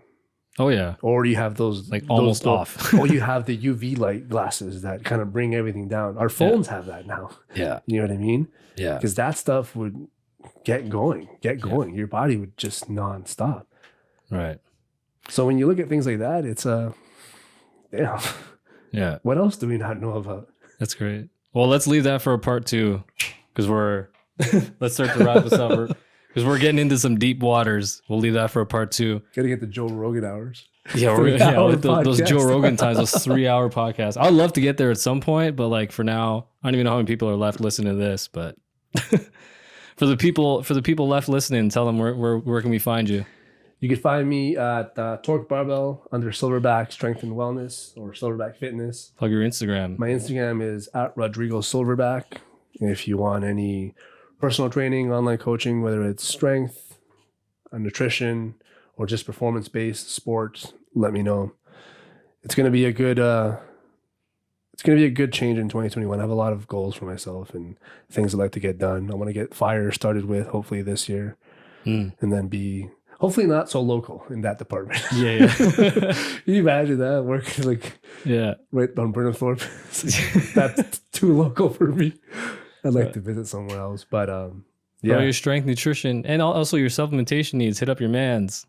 Oh, yeah. Or you have those... Like almost off. Or you have the UV light glasses that kind of bring everything down. Our phones have that now. Yeah. You know what I mean? Yeah. Because that stuff would get going. Your body would just nonstop. Right. So when you look at things like that, it's damn. Yeah. What else do we not know about? That's great. Well, let's leave that for a part 2, because let's start to wrap this up. Because we're getting into some deep waters. We'll leave that for a part 2. Gotta get the Joe Rogan hours. Yeah, those Joe Rogan times, those 3-hour podcasts. I'd love to get there at some point, but like for now, I don't even know how many people are left listening to this. But for the people left listening, tell them where can we find you? You can find me at Torque Barbell under Silverback Strength and Wellness or Silverback Fitness. Plug your Instagram. My Instagram is at Rodrigo Silverback. If you want any personal training, online coaching, whether it's strength, nutrition, or just performance-based sports, let me know. It's going to be a good change in 2021. I have a lot of goals for myself and things I'd like to get done. I want to get fire started with hopefully this year, and then be hopefully not so local in that department. Yeah. Can you imagine that working right on Burnhamthorpe? That's too local for me. I'd like to visit somewhere else, but your strength, nutrition, and also your supplementation needs. Hit up your mans,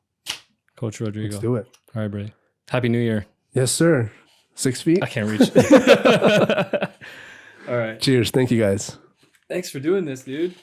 Coach Rodrigo. Let's do it. All right, buddy. Happy New Year. Yes, sir. 6 feet. I can't reach. All right. Cheers. Thank you, guys. Thanks for doing this, dude.